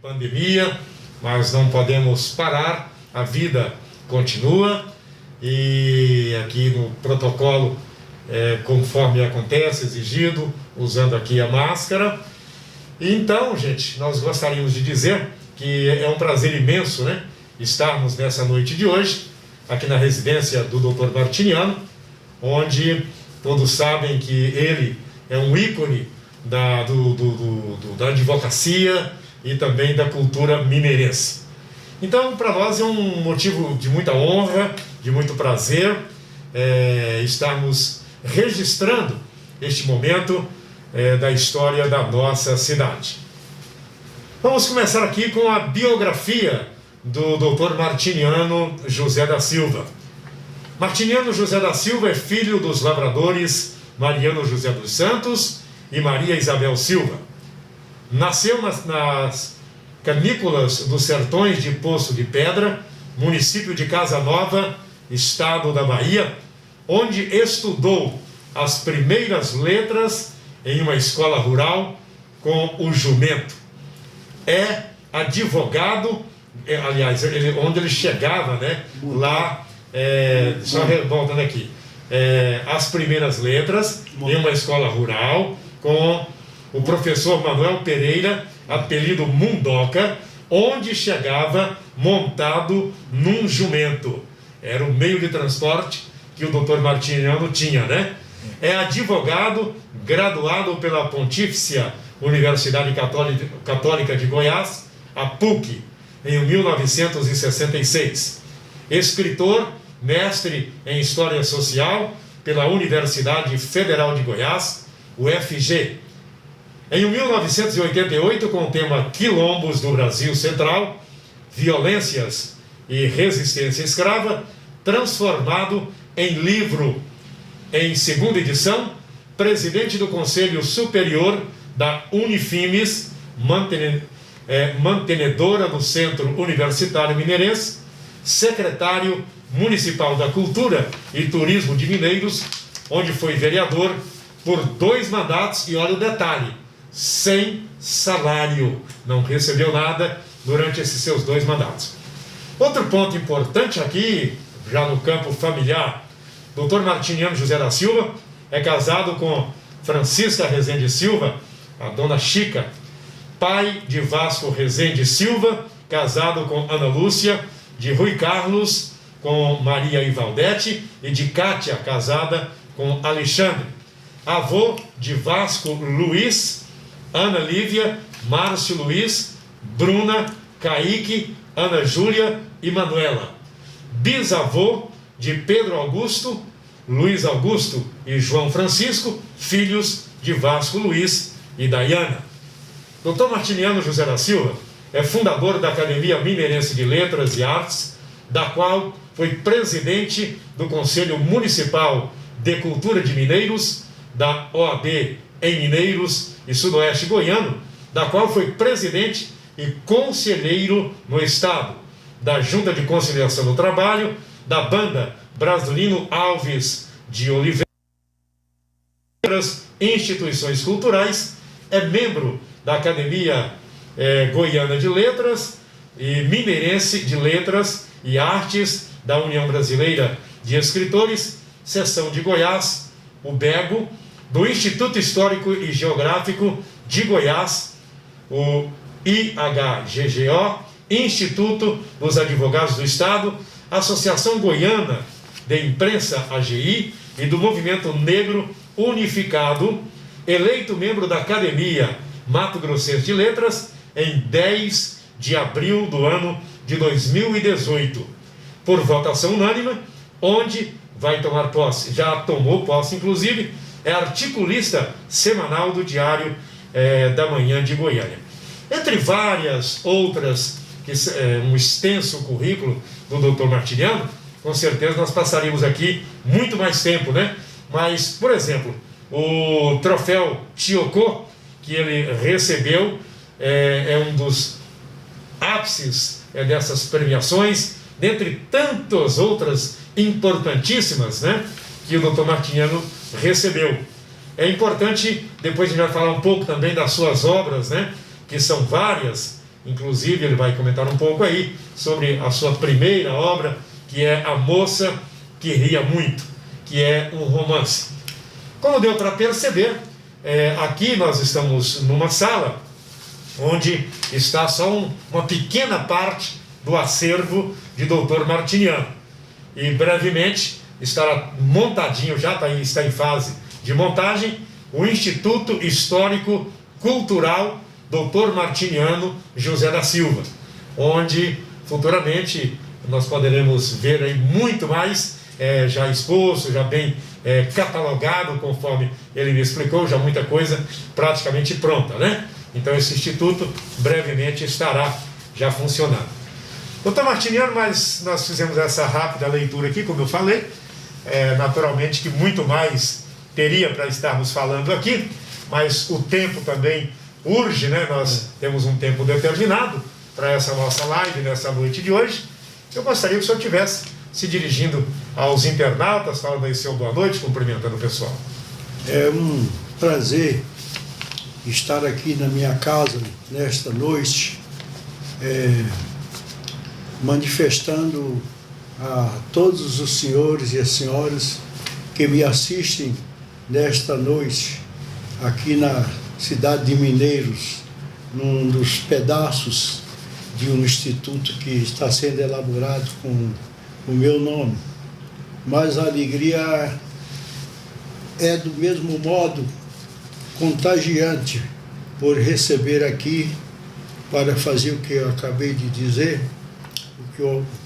Pandemia, mas não podemos parar, a vida continua e aqui no protocolo, conforme acontece, exigido, usando aqui a máscara. Então, gente, nós gostaríamos de dizer que é um prazer imenso, né, estarmos nessa noite de hoje, aqui na residência do Dr. Martiniano, onde todos sabem que ele é um ícone da advocacia e também da cultura mineirense. Então, para nós é um motivo de muita honra, de muito prazer, estarmos registrando este momento da história da nossa cidade. Vamos começar aqui com a biografia do Dr. Martiniano José da Silva. Martiniano José da Silva é filho dos lavradores Mariano José dos Santos e Maria Isabel Silva. Nasceu nas canículas dos sertões de Poço de Pedra, município de Casa Nova, estado da Bahia, onde estudou as primeiras letras em uma escola rural com o jumento. É advogado, aliás, onde ele chegava, né, lá, só voltando aqui, as primeiras letras em uma escola rural com o professor Manuel Pereira, apelido Mundoca, onde chegava montado num jumento. Era o meio de transporte que o Dr. Martiniano tinha, né? É advogado, graduado pela Pontifícia Universidade Católica de Goiás, a PUC, em 1966. Escritor, mestre em História Social pela Universidade Federal de Goiás, UFG. Em 1988, com o tema Quilombos do Brasil Central, Violências e Resistência Escrava, transformado em livro. Em segunda edição, presidente do Conselho Superior da Unifimes, mantenedora do Centro Universitário Mineirense, secretário municipal da Cultura e Turismo de Mineiros, onde foi vereador por 2 mandatos, e olha o detalhe, sem salário, não recebeu nada durante esses seus 2 mandatos. Outro ponto importante aqui, já no campo familiar, Dr. Martiniano José da Silva é casado com Francisca Rezende Silva, a dona Chica, pai de Vasco Rezende Silva, casado com Ana Lúcia, de Rui Carlos com Maria Ivaldete e de Cátia, casada com Alexandre, avô de Vasco Luiz, Ana Lívia, Márcio Luiz, Bruna, Kaique, Ana Júlia e Manuela. Bisavô de Pedro Augusto, Luiz Augusto e João Francisco, filhos de Vasco Luiz e Dayana. Dr. Martiniano José da Silva é fundador da Academia Mineirense de Letras e Artes, da qual foi presidente do Conselho Municipal de Cultura de Mineiros, da OAB em Mineiros e Sudoeste Goiano, da qual foi presidente e conselheiro no Estado, da Junta de Conciliação do Trabalho, da Banda Brasilino Alves de Oliveira, instituições culturais, é membro da Academia Goiana de Letras e Mineirense de Letras e Artes da União Brasileira de Escritores, seção de Goiás, o BEGO, do Instituto Histórico e Geográfico de Goiás, o IHGGO, Instituto dos Advogados do Estado, Associação Goiana de Imprensa, AGI, e do Movimento Negro Unificado, eleito membro da Academia Mato Grossense de Letras em 10 de abril do ano de 2018, por votação unânime, onde vai tomar posse, já tomou posse, inclusive, é articulista semanal do Diário da Manhã de Goiânia. Entre várias outras, um extenso currículo do doutor Martiniano, com certeza nós passaríamos aqui muito mais tempo, né? Mas, por exemplo, o troféu Chiocô, que ele recebeu, é um dos ápices dessas premiações, dentre tantas outras importantíssimas, né, que o doutor Martiniano recebeu. É importante, depois a gente vai falar um pouco também das suas obras, né, que são várias, inclusive ele vai comentar um pouco aí sobre a sua primeira obra, que é A Moça que Ria Muito, que é um romance. Como deu para perceber, aqui nós estamos numa sala onde está só uma pequena parte do acervo de doutor Martiniano. E brevemente estará montadinho, já está em fase de montagem, o Instituto Histórico Cultural Dr. Martiniano José da Silva, onde futuramente nós poderemos ver aí muito mais, já exposto, já bem catalogado, conforme ele me explicou, já muita coisa praticamente pronta, né? Então esse instituto brevemente estará já funcionando. Doutor Martiniano, mas nós fizemos essa rápida leitura aqui, como eu falei, naturalmente que muito mais teria para estarmos falando aqui, mas o tempo também urge, né? Nós temos um tempo determinado para essa nossa live, nessa noite de hoje. Eu gostaria que o senhor estivesse se dirigindo aos internautas, falando aí seu boa noite, cumprimentando o pessoal. É um prazer estar aqui na minha casa nesta noite, manifestando a todos os senhores e as senhoras que me assistem nesta noite aqui na cidade de Mineiros, num dos pedaços de um instituto que está sendo elaborado com o meu nome. Mas a alegria é do mesmo modo contagiante por receber aqui, para fazer o que eu acabei de dizer, o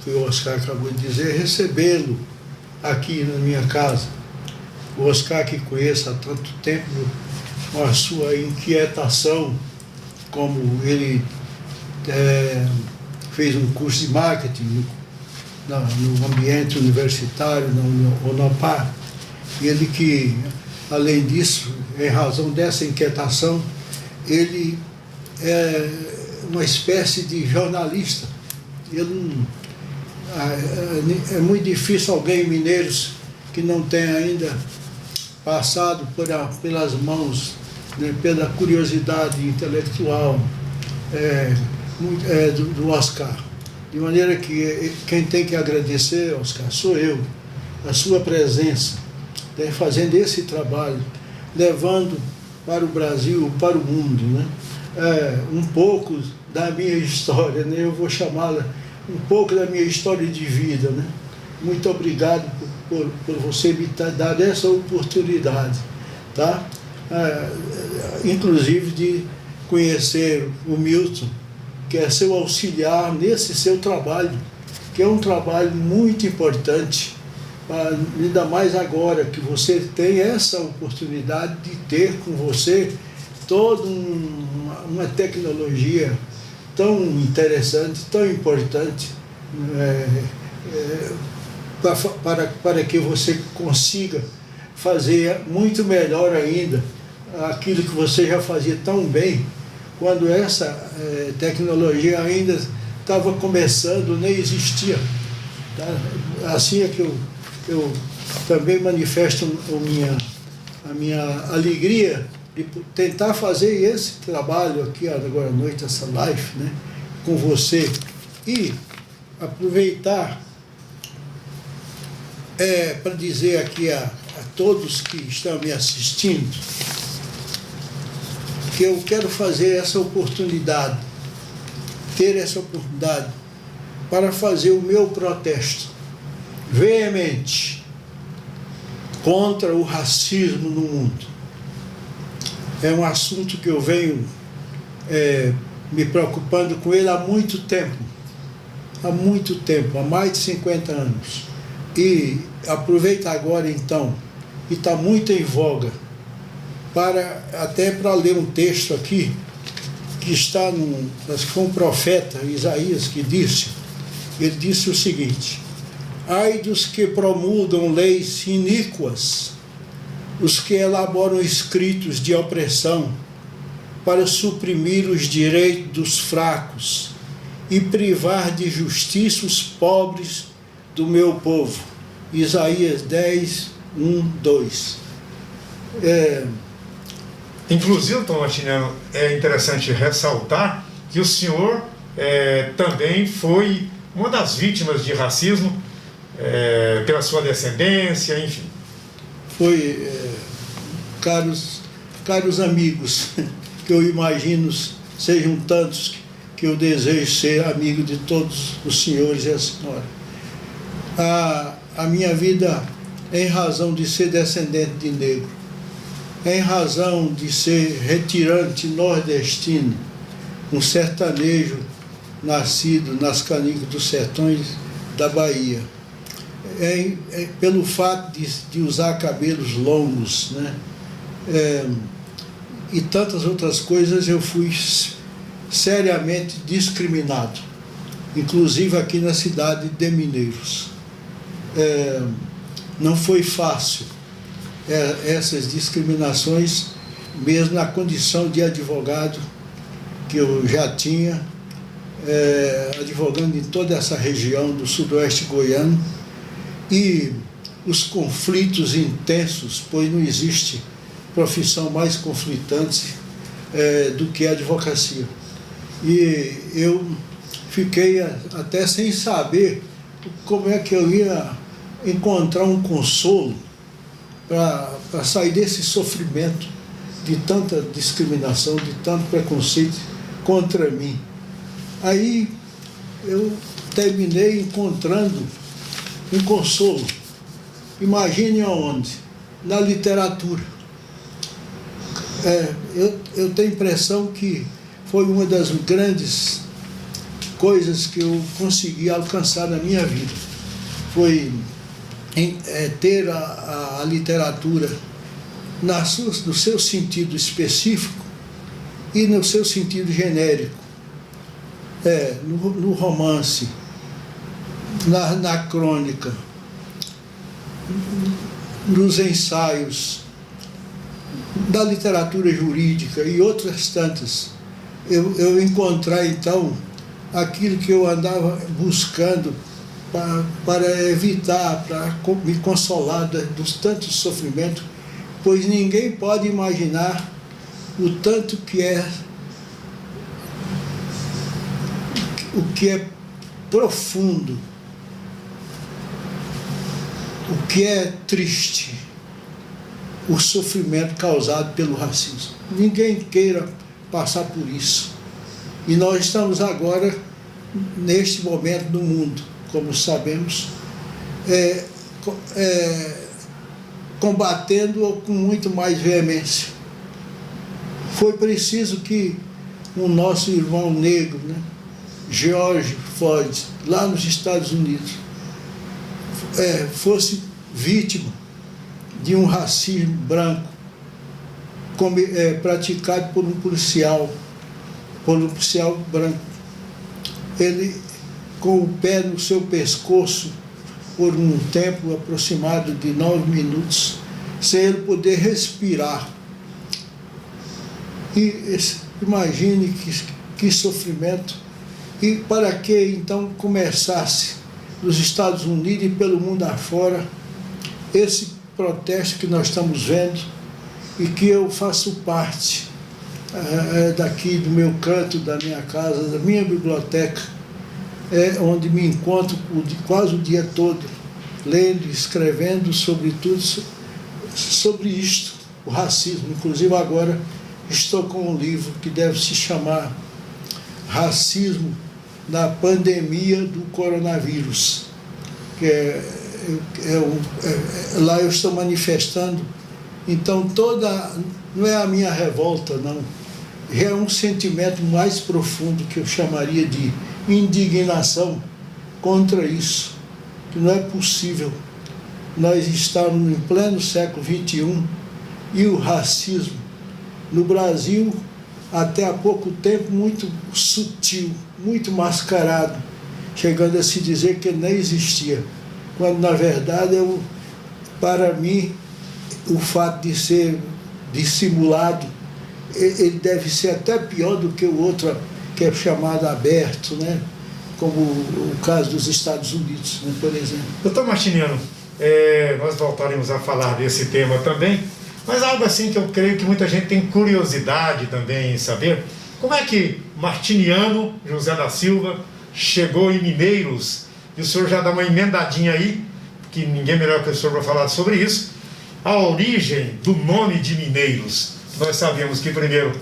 que o Oscar acabou de dizer, recebê-lo aqui na minha casa. O Oscar, que conheço há tanto tempo, com a sua inquietação, como ele fez um curso de marketing no ambiente universitário, no UNOPAR, e ele que, além disso, em razão dessa inquietação, ele é uma espécie de jornalista. É muito difícil alguém em Mineiros que não tenha ainda passado pelas mãos, né, pela curiosidade intelectual do Oscar. De maneira que quem tem que agradecer, Oscar, sou eu, a sua presença, né, fazendo esse trabalho, levando para o Brasil, para o mundo, né, um pouco da minha história, né, eu vou chamá-la um pouco da minha história de vida, né. Muito obrigado por você me dar essa oportunidade, tá? Inclusive de conhecer o Milton, que é seu auxiliar nesse seu trabalho, que é um trabalho muito importante, ainda mais agora que você tem essa oportunidade de ter com você toda uma tecnologia tão interessante, tão importante, para que você consiga fazer muito melhor ainda aquilo que você já fazia tão bem, quando essa tecnologia ainda estava começando, nem existia. Tá? Assim é que eu também manifesto a minha alegria de tentar fazer esse trabalho aqui agora à noite, essa live, né, com você, e aproveitar para dizer aqui a todos que estão me assistindo que eu quero fazer essa oportunidade, ter essa oportunidade para fazer o meu protesto veemente contra o racismo no mundo. É um assunto que eu venho me preocupando com ele há muito tempo, há mais de 50 anos. E aproveito agora então, que está muito em voga, até para ler um texto aqui, que está acho que foi um profeta, Isaías, que disse, ele disse o seguinte: ai dos que promulgam leis iníquas, os que elaboram escritos de opressão, para suprimir os direitos dos fracos e privar de justiça os pobres do meu povo. Isaías 10, 1, 2. Inclusive, Tom Martiniano, é interessante ressaltar que o senhor também foi uma das vítimas de racismo, pela sua descendência, enfim. Foi, caros amigos, que eu imagino sejam tantos que eu desejo ser amigo de todos os senhores e a senhora. A minha vida, em razão de ser descendente de negro, em razão de ser retirante nordestino, um sertanejo nascido nas canicas dos sertões da Bahia, pelo fato de usar cabelos longos, né? E tantas outras coisas, eu fui seriamente discriminado, inclusive aqui na cidade de Mineiros. Não foi fácil essas discriminações, mesmo na condição de advogado que eu já tinha, advogando em toda essa região do sudoeste goiano, e os conflitos intensos, pois não existe profissão mais conflitante do que a advocacia. E eu fiquei até sem saber como é que eu ia encontrar um consolo para sair desse sofrimento de tanta discriminação, de tanto preconceito contra mim. Aí eu terminei encontrando um consolo. Imagine aonde? Na literatura. Eu tenho a impressão que foi uma das grandes coisas que eu consegui alcançar na minha vida. Foi ter a literatura no seu sentido específico e no seu sentido genérico. No romance, na crônica, nos ensaios, da literatura jurídica e outras tantas. Eu encontrar então aquilo que eu andava buscando para evitar, para me consolar dos tantos sofrimentos, pois ninguém pode imaginar o tanto que é profundo, o que é triste, o sofrimento causado pelo racismo. Ninguém queira passar por isso. E nós estamos agora, neste momento do mundo, como sabemos, combatendo com muito mais veemência. Foi preciso que o nosso irmão negro, né, George Floyd, lá nos Estados Unidos, fosse vítima de um racismo branco praticado por um policial branco. Ele, com o pé no seu pescoço, por um tempo aproximado de 9 minutos, sem ele poder respirar. E imagine que sofrimento. E para que então começasse nos Estados Unidos e pelo mundo afora esse protesto que nós estamos vendo, e que eu faço parte daqui do meu canto, da minha casa, da minha biblioteca, onde me encontro quase o dia todo, lendo, escrevendo sobre tudo, sobre isto, o racismo. Inclusive agora estou com um livro que deve se chamar Racismo na Pandemia do Coronavírus, que lá eu estou manifestando. Então não é a minha revolta, não, é um sentimento mais profundo que eu chamaria de indignação contra isso, que não é possível nós estarmos em pleno século XXI e o racismo no Brasil, até há pouco tempo, muito sutil, muito mascarado, chegando a se dizer que nem existia, quando na verdade para mim o fato de ser dissimulado, ele deve ser até pior do que o outro que é chamado aberto, né? Como o caso dos Estados Unidos, né, por exemplo. Doutor Martiniano, nós voltaremos a falar desse tema também, mas algo assim que eu creio que muita gente tem curiosidade também em saber, como é que Martiniano José da Silva chegou em Mineiros, e o senhor já dá uma emendadinha aí, que ninguém melhor que o senhor para falar sobre isso, a origem do nome de Mineiros. Nós sabemos que primeiro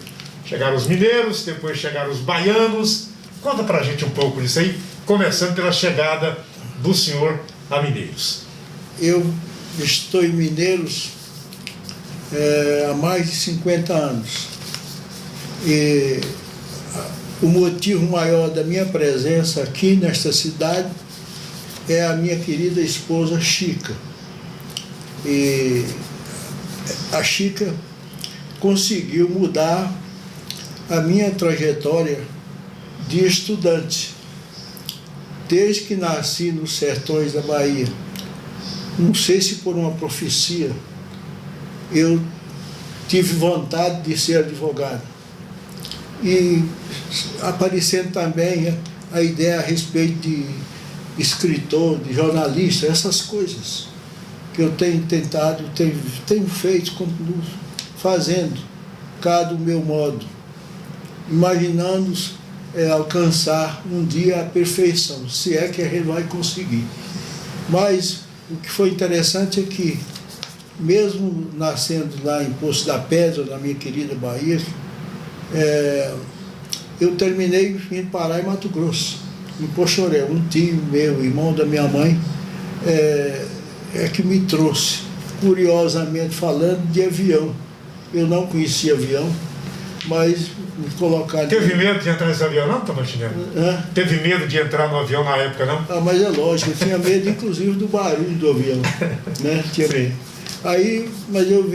chegaram os mineiros, depois chegaram os baianos. Conta pra gente um pouco disso aí, começando pela chegada do senhor a Mineiros. Eu estou em Mineiros há mais de 50 anos. E o motivo maior da minha presença aqui nesta cidade é a minha querida esposa Chica. E a Chica conseguiu mudar a minha trajetória de estudante. Desde que nasci nos sertões da Bahia, não sei se por uma profecia, eu tive vontade de ser advogado. E aparecendo também a ideia a respeito de escritor, de jornalista, essas coisas que eu tenho tentado, tenho feito, continuo fazendo, cada o meu modo, imaginando alcançar um dia a perfeição, se é que a gente vai conseguir. Mas o que foi interessante é que, mesmo nascendo lá em Poço da Pedra, na minha querida Bahia, eu terminei vindo parar em Mato Grosso, em Poxorel. Um tio meu, irmão da minha mãe, que me trouxe, curiosamente falando, de avião. Eu não conhecia avião, mas me colocaram... Teve medo de entrar nesse avião não, doutor Martiniano? Teve medo de entrar no avião na época, não? Ah, mas é lógico, eu tinha medo inclusive do barulho do avião, né? Tinha medo. Aí, mas eu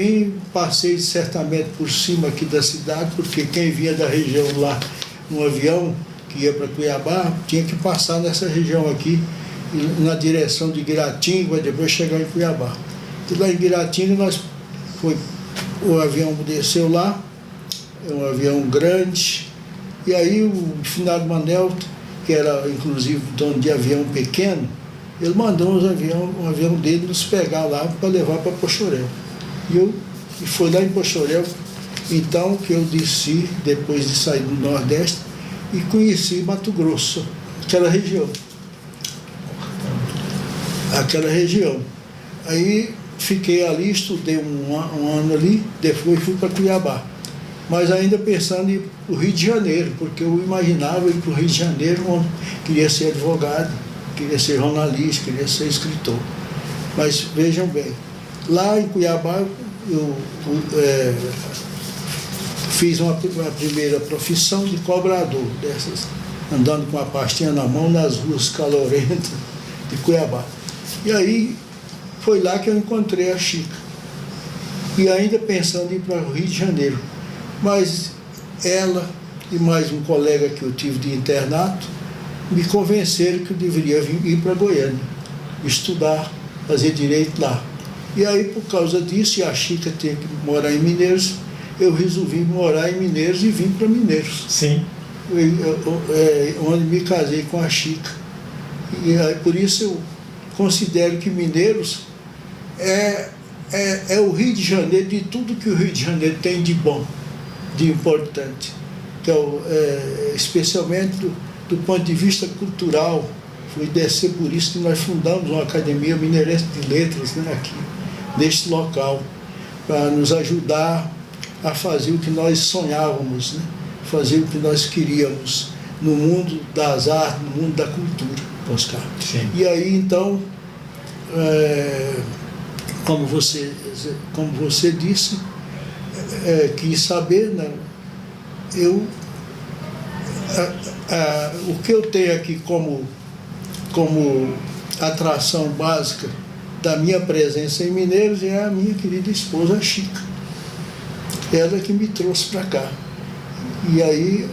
passei certamente por cima aqui da cidade, porque quem vinha da região lá no avião, que ia para Cuiabá, tinha que passar nessa região aqui, na direção de Guiratinga, depois chegar em Cuiabá. E lá em Guiratinga, o avião desceu lá, é um avião grande, e aí o finado Manel, que era inclusive dono de avião pequeno, ele mandou um avião dele nos pegar lá para levar para Poxorel. E foi lá em Poxorel, então, que eu desci, depois de sair do Nordeste, e conheci Mato Grosso, aquela região. Aí fiquei ali, estudei um ano ali, depois fui para Cuiabá. Mas ainda pensando em ir para o Rio de Janeiro, porque eu imaginava ir para o Rio de Janeiro, onde queria ser advogado, queria ser jornalista, queria ser escritor. Mas vejam bem, lá em Cuiabá eu fiz uma primeira profissão de cobrador, dessas, andando com a pastinha na mão nas ruas calorentas de Cuiabá. E aí foi lá que eu encontrei a Chica. E ainda pensando em ir para o Rio de Janeiro. Mas ela e mais um colega que eu tive de internato me convenceram que eu deveria ir para Goiânia, estudar, fazer direito lá. E aí, por causa disso, e a Chica ter que morar em Mineiros, eu resolvi morar em Mineiros e vim para Mineiros. Sim. Onde me casei com a Chica. E por isso eu considero que Mineiros é o Rio de Janeiro, de tudo que o Rio de Janeiro tem de bom, de importante, que especialmente do ponto de vista cultural. Deve ser por isso que nós fundamos uma Academia Mineirense de Letras, né, aqui, neste local, para nos ajudar a fazer o que nós sonhávamos, né, fazer o que nós queríamos no mundo das artes, no mundo da cultura, Oscar. Sim. E aí, então, como você disse, quis saber, né, o que eu tenho aqui como atração básica da minha presença em Mineiros é a minha querida esposa Chica. Ela que me trouxe para cá. E aí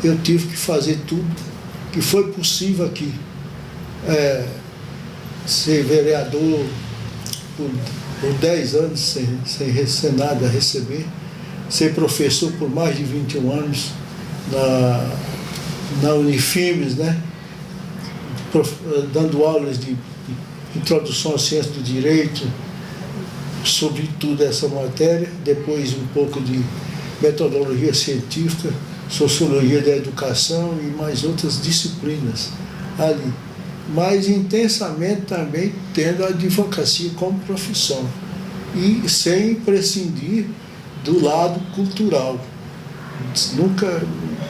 eu tive que fazer tudo que foi possível aqui. Ser vereador por 10 anos sem nada a receber, ser professor por mais de 21 anos na Unifimes, né? Dando aulas de introdução à ciência do direito, sobretudo essa matéria, depois um pouco de metodologia científica, sociologia da educação e mais outras disciplinas ali. Mas intensamente também tendo a advocacia como profissão e sem prescindir do lado cultural. Nunca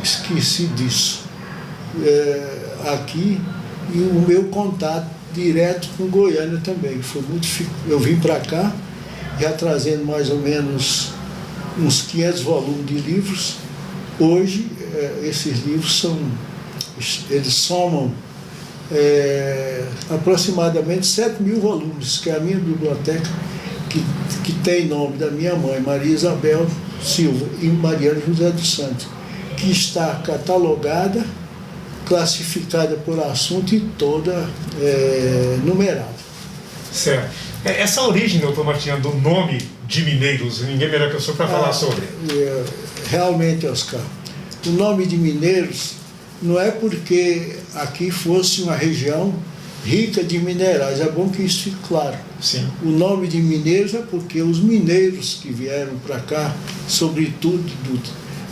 esqueci disso. Aqui, e o meu contato direto com Goiânia também. Foi muito. Eu vim para cá, já trazendo mais ou menos uns 500 volumes de livros. Hoje, esses livros eles somam aproximadamente 7.000 volumes, que é a minha biblioteca, que tem nome da minha mãe, Maria Isabel Silva, e Mariano José dos Santos, que está catalogada, classificada por assunto e toda numerada. Certo. Essa origem, doutor Martinho, do nome de Mineiros, ninguém melhor que eu sou para falar sobre. Realmente, Oscar, o nome de Mineiros não é porque aqui fosse uma região rica de minerais, é bom que isso fique claro. Sim. O nome de Mineiros é porque os mineiros que vieram para cá, sobretudo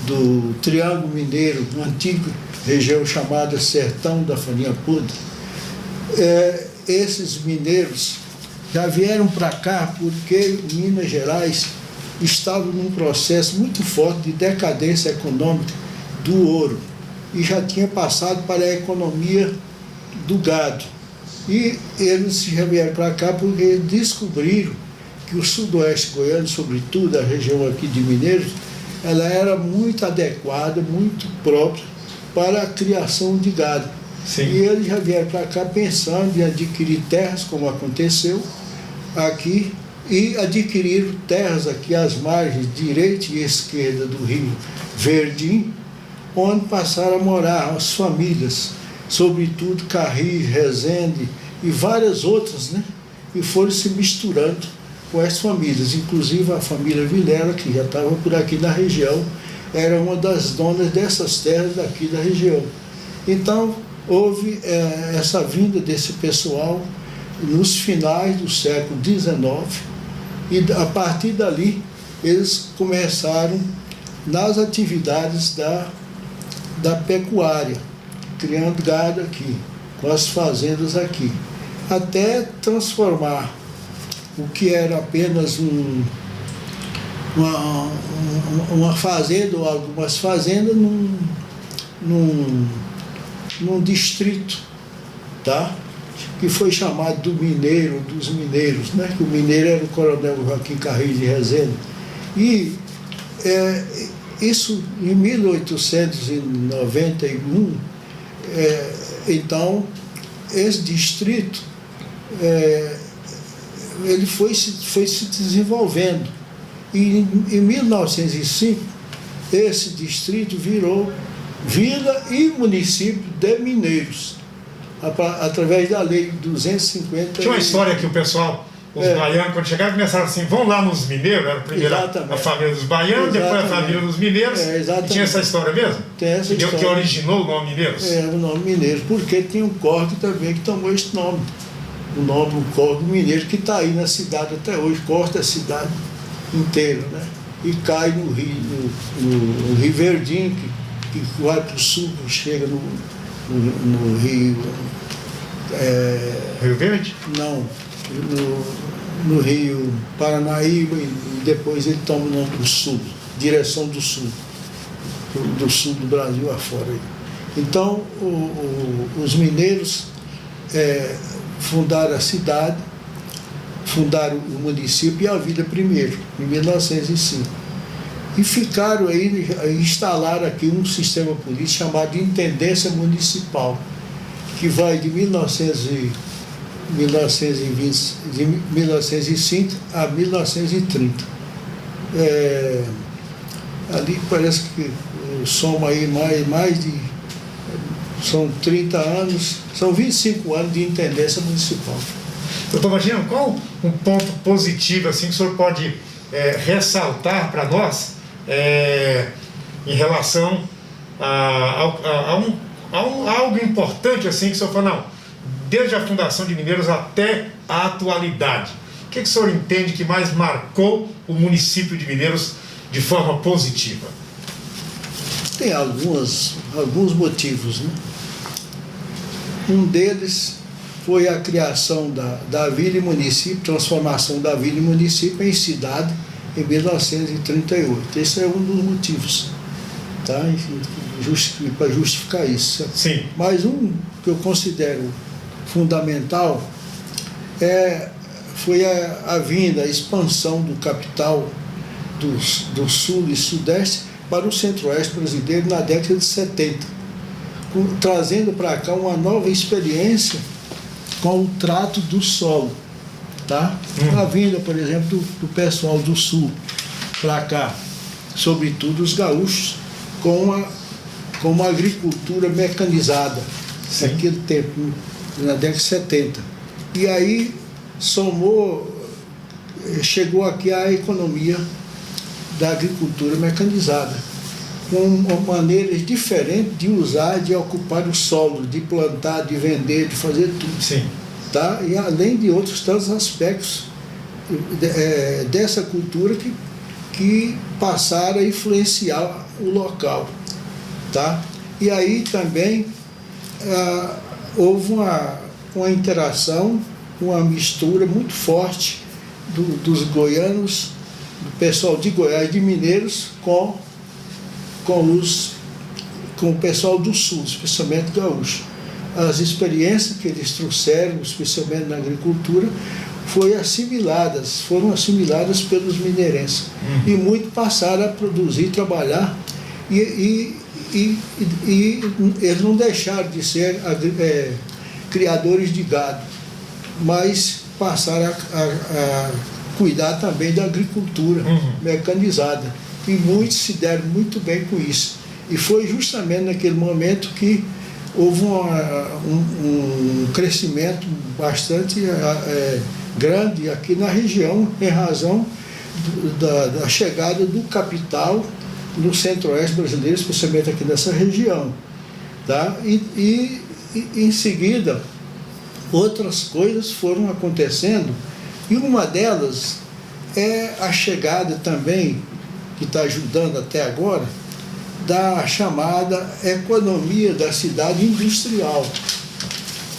do Triângulo Mineiro, uma antiga região chamada Sertão da Farinha Podre, esses mineiros já vieram para cá porque Minas Gerais estava num processo muito forte de decadência econômica do ouro e já tinha passado para a economia do gado. E eles já vieram para cá porque descobriram que o sudoeste goiano, sobretudo a região aqui de Mineiros, ela era muito adequada, muito própria para a criação de gado. Sim. E eles já vieram para cá pensando em adquirir terras, como aconteceu aqui, e adquiriram terras aqui às margens direita e esquerda do rio Verdim, onde passaram a morar as famílias, sobretudo Carris, Resende e várias outras, né? E foram se misturando com as famílias, inclusive a família Vilela, que já estava por aqui na região, era uma das donas dessas terras daqui da região. Então, houve essa vinda desse pessoal nos finais do século XIX, e a partir dali eles começaram nas atividades da pecuária, criando gado aqui, com as fazendas aqui, até transformar o que era apenas uma fazenda ou algumas fazendas num distrito, tá? Que foi chamado dos mineiros, né? Que o mineiro era o coronel Joaquim Carris de Resende. E isso em 1891, então, esse distrito ele foi se desenvolvendo. E em 1905, esse distrito virou vila e município de Mineiros, através da lei 250. Tinha uma história que o pessoal, os baianos, quando chegaram, começaram assim, vão lá nos mineiros, era primeiro a família dos baianos, depois a família dos mineiros. E tinha essa história mesmo? Tem essa história. Que originou o nome Mineiros? O nome Mineiros, porque tinha um córrego também que tomou esse nome. O córrego mineiro, que está aí na cidade até hoje, corta a cidade inteira, né? E cai no Rio Verdim, que vai para o sul, chega no Rio... Rio Verde? Não, no Rio Paranaíba, e depois ele toma o nome do sul, direção do sul do Brasil afora. Então, os mineiros fundaram a cidade, fundaram o município e a vila primeiro, em 1905. E ficaram aí, instalaram aqui um sistema político chamado de Intendência Municipal, que vai de 1905 de 1905 a 1930. Ali parece que soma aí mais de... São 30 anos, são 25 anos de intendência municipal. Doutor Magino, qual um ponto positivo assim, que o senhor pode ressaltar para nós em relação a algo importante assim, que o senhor fala, não, desde a fundação de Mineiros até a atualidade? O que o senhor entende que mais marcou o município de Mineiros de forma positiva? Tem alguns motivos, né? Um deles foi a criação da vila e município, transformação da vila e município em cidade em 1938. Esse é um dos motivos, tá? Para justificar isso. Sim. Mas um que eu considero fundamental foi a vinda, a expansão do capital do sul e sudeste para o centro-oeste brasileiro na década de 70, trazendo para cá uma nova experiência com o trato do solo, tá? A vinda, por exemplo, do pessoal do sul para cá, sobretudo os gaúchos, com uma agricultura mecanizada, naquele tempo, na década de 70. E aí chegou aqui a economia da agricultura mecanizada, com maneiras diferentes de usar, de ocupar o solo, de plantar, de vender, de fazer tudo. Sim. Tá? E além de outros tantos aspectos dessa cultura que passaram a influenciar o local. Tá? E aí também houve uma interação, uma mistura muito forte dos goianos, do pessoal de Goiás, de Mineiros, com o pessoal do sul, especialmente gaúcho. As experiências que eles trouxeram, especialmente na agricultura, foram assimiladas pelos mineirenses. E muito passaram a produzir, trabalhar, e eles não deixaram de ser criadores de gado, mas passaram a cuidar também da agricultura mecanizada. E muitos se deram muito bem com isso. E foi justamente naquele momento que houve um crescimento bastante grande aqui na região, em razão da chegada do capital no centro-oeste brasileiro, especialmente aqui nessa região. Tá? E em seguida, outras coisas foram acontecendo, e uma delas é a chegada também, que está ajudando até agora, da chamada economia da cidade industrial,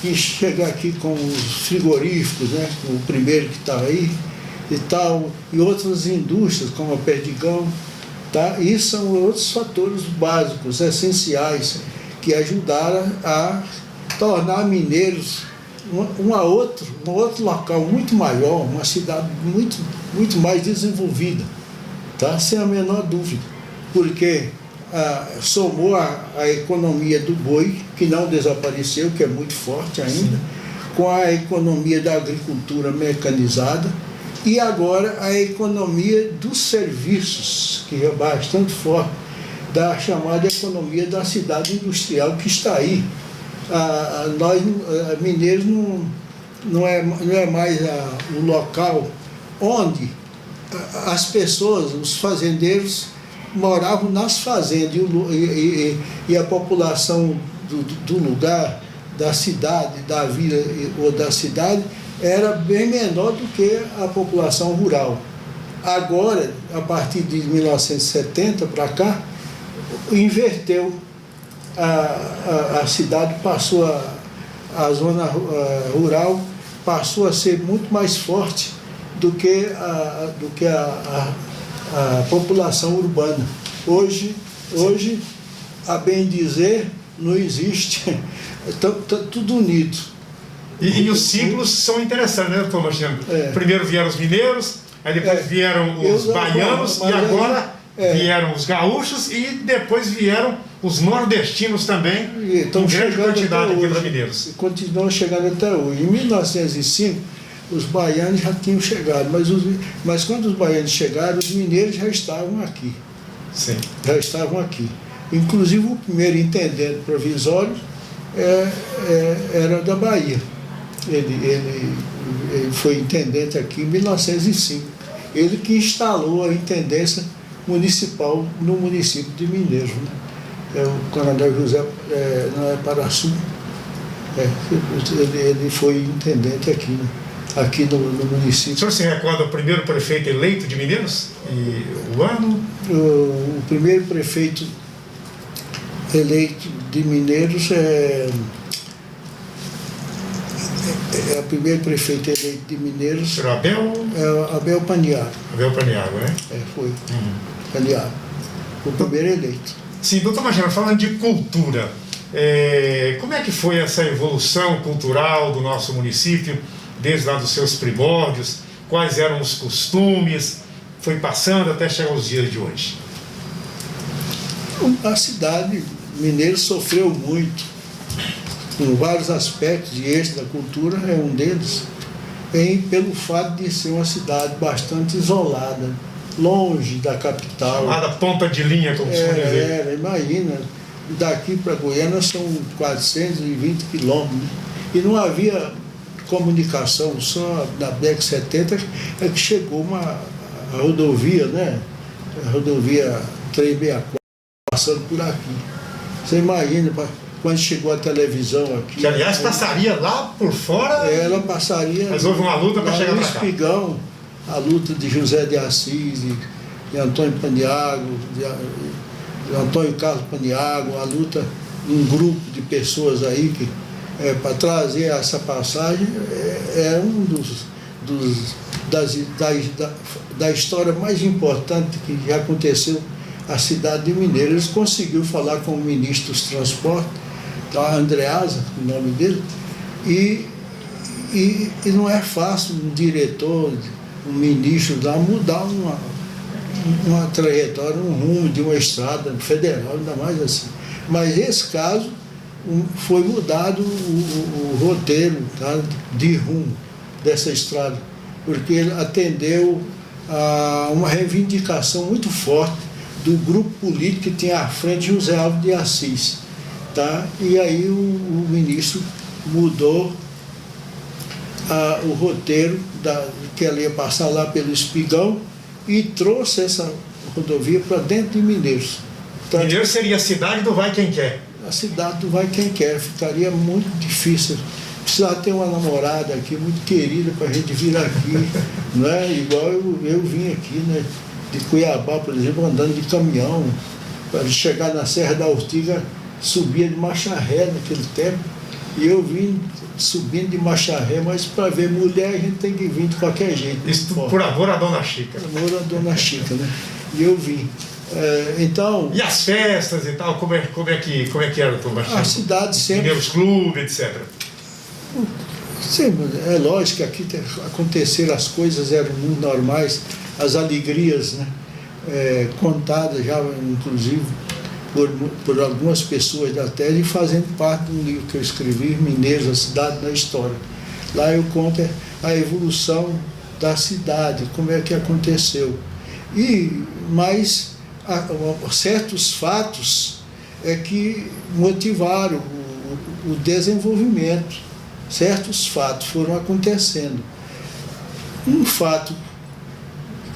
que chega aqui com os frigoríficos, né, o primeiro que está aí e tal, e outras indústrias como a Perdigão, tá? E são outros fatores básicos, essenciais, que ajudaram a tornar Mineiros um outro local muito maior, uma cidade muito mais desenvolvida, tá? Sem a menor dúvida, porque somou a economia do boi, que não desapareceu, que é muito forte ainda, com a economia da agricultura mecanizada, e agora a economia dos serviços, que é bastante forte, da chamada economia da cidade industrial, que está aí. Nós, Mineiros, não é mais o local onde as pessoas, os fazendeiros, moravam nas fazendas, e a população do lugar, da cidade, da vila ou da cidade, era bem menor do que a população rural. Agora, a partir de 1970 para cá, inverteu. A cidade passou, a zona rural passou a ser muito mais forte do que a população urbana. Hoje, a bem dizer, não existe, está tudo unido. E os ciclos são interessantes, né, doutor Marciano? Primeiro vieram os mineiros, aí depois vieram os baianos, e agora vieram os gaúchos, e depois vieram os nordestinos também, E estão com grande chegando quantidade até aqui para hoje. Mineiros. E continuam chegando até hoje. Em 1905, os baianos já tinham chegado, mas quando os baianos chegaram, os mineiros já estavam aqui. Sim. Já estavam aqui. Inclusive o primeiro intendente provisório era da Bahia. Ele foi intendente aqui em 1905. Ele que instalou a intendência municipal no município de Mineiros. Né? É o coronel José não é Paraçu. Ele foi intendente aqui, né? Aqui no município. O senhor se recorda do primeiro prefeito eleito de Mineiros? E o ano? O primeiro prefeito eleito de Mineiros o primeiro prefeito eleito de Mineiros Senhor Abel? é Abel Paniago. Abel Paniago, né? Foi. Paniago. O primeiro eleito. Sim, doutor Magela, falando de cultura, como é que foi essa evolução cultural do nosso município, desde lá dos seus primórdios? Quais eram os costumes? Foi passando até chegar aos dias de hoje. A cidade mineira sofreu muito, com vários aspectos, e esse da cultura é um deles, pelo fato de ser uma cidade bastante isolada, longe da capital. Chamada ponta de linha, como se dizer. Imagina, daqui para Goiânia são 420 quilômetros, e não havia comunicação, só na década de 70 é que chegou a rodovia, né? A rodovia 364 passando por aqui. Você imagina, quando chegou a televisão aqui... Que, aliás, passaria lá por fora... Ela passaria... Mas houve uma luta para chegar para cá. Espigão, a luta de José de Assis, de Antônio Paniago, de Antônio Carlos Paniago, a luta de um grupo de pessoas aí que para trazer essa passagem um da história mais importante que já aconteceu a cidade de Mineiros. Eles conseguiram falar com o ministro dos Transportes, Andreasa, o nome dele, e não é fácil um diretor, um ministro lá mudar uma trajetória, um rumo de uma estrada federal, ainda mais assim. Mas esse caso foi mudado o roteiro, tá, de rumo dessa estrada, porque ele atendeu a uma reivindicação muito forte do grupo político que tinha à frente José Alves de Assis. Tá? E aí o ministro mudou o roteiro que ela ia passar lá pelo Espigão e trouxe essa rodovia para dentro de Mineiros. Mineiros seria a cidade do vai quem quer. A cidade do vai quem quer, ficaria muito difícil. Precisava ter uma namorada aqui muito querida para a gente vir aqui, né? Igual eu vim aqui, né? De Cuiabá, por exemplo, andando de caminhão, para chegar na Serra da Ortiga, subia de marcha ré naquele tempo, e eu vim subindo de marcha ré, mas para ver mulher a gente tem que vir de qualquer jeito. Isso por amor à Dona Chica. Por amor à Dona Chica, né? E eu vim. Então... E as festas e tal, como é que era, doutor Machado? A cidade sempre... Mineiros Clube, etc. Sim, é lógico que aqui aconteceram as coisas, eram muito normais, as alegrias, né? Contadas já, inclusive, por algumas pessoas da terra e fazendo parte de um livro que eu escrevi, Mineiros, a Cidade na História. Lá eu conto a evolução da cidade, como é que aconteceu. Mas certos fatos que motivaram o desenvolvimento. Certos fatos foram acontecendo. Um fato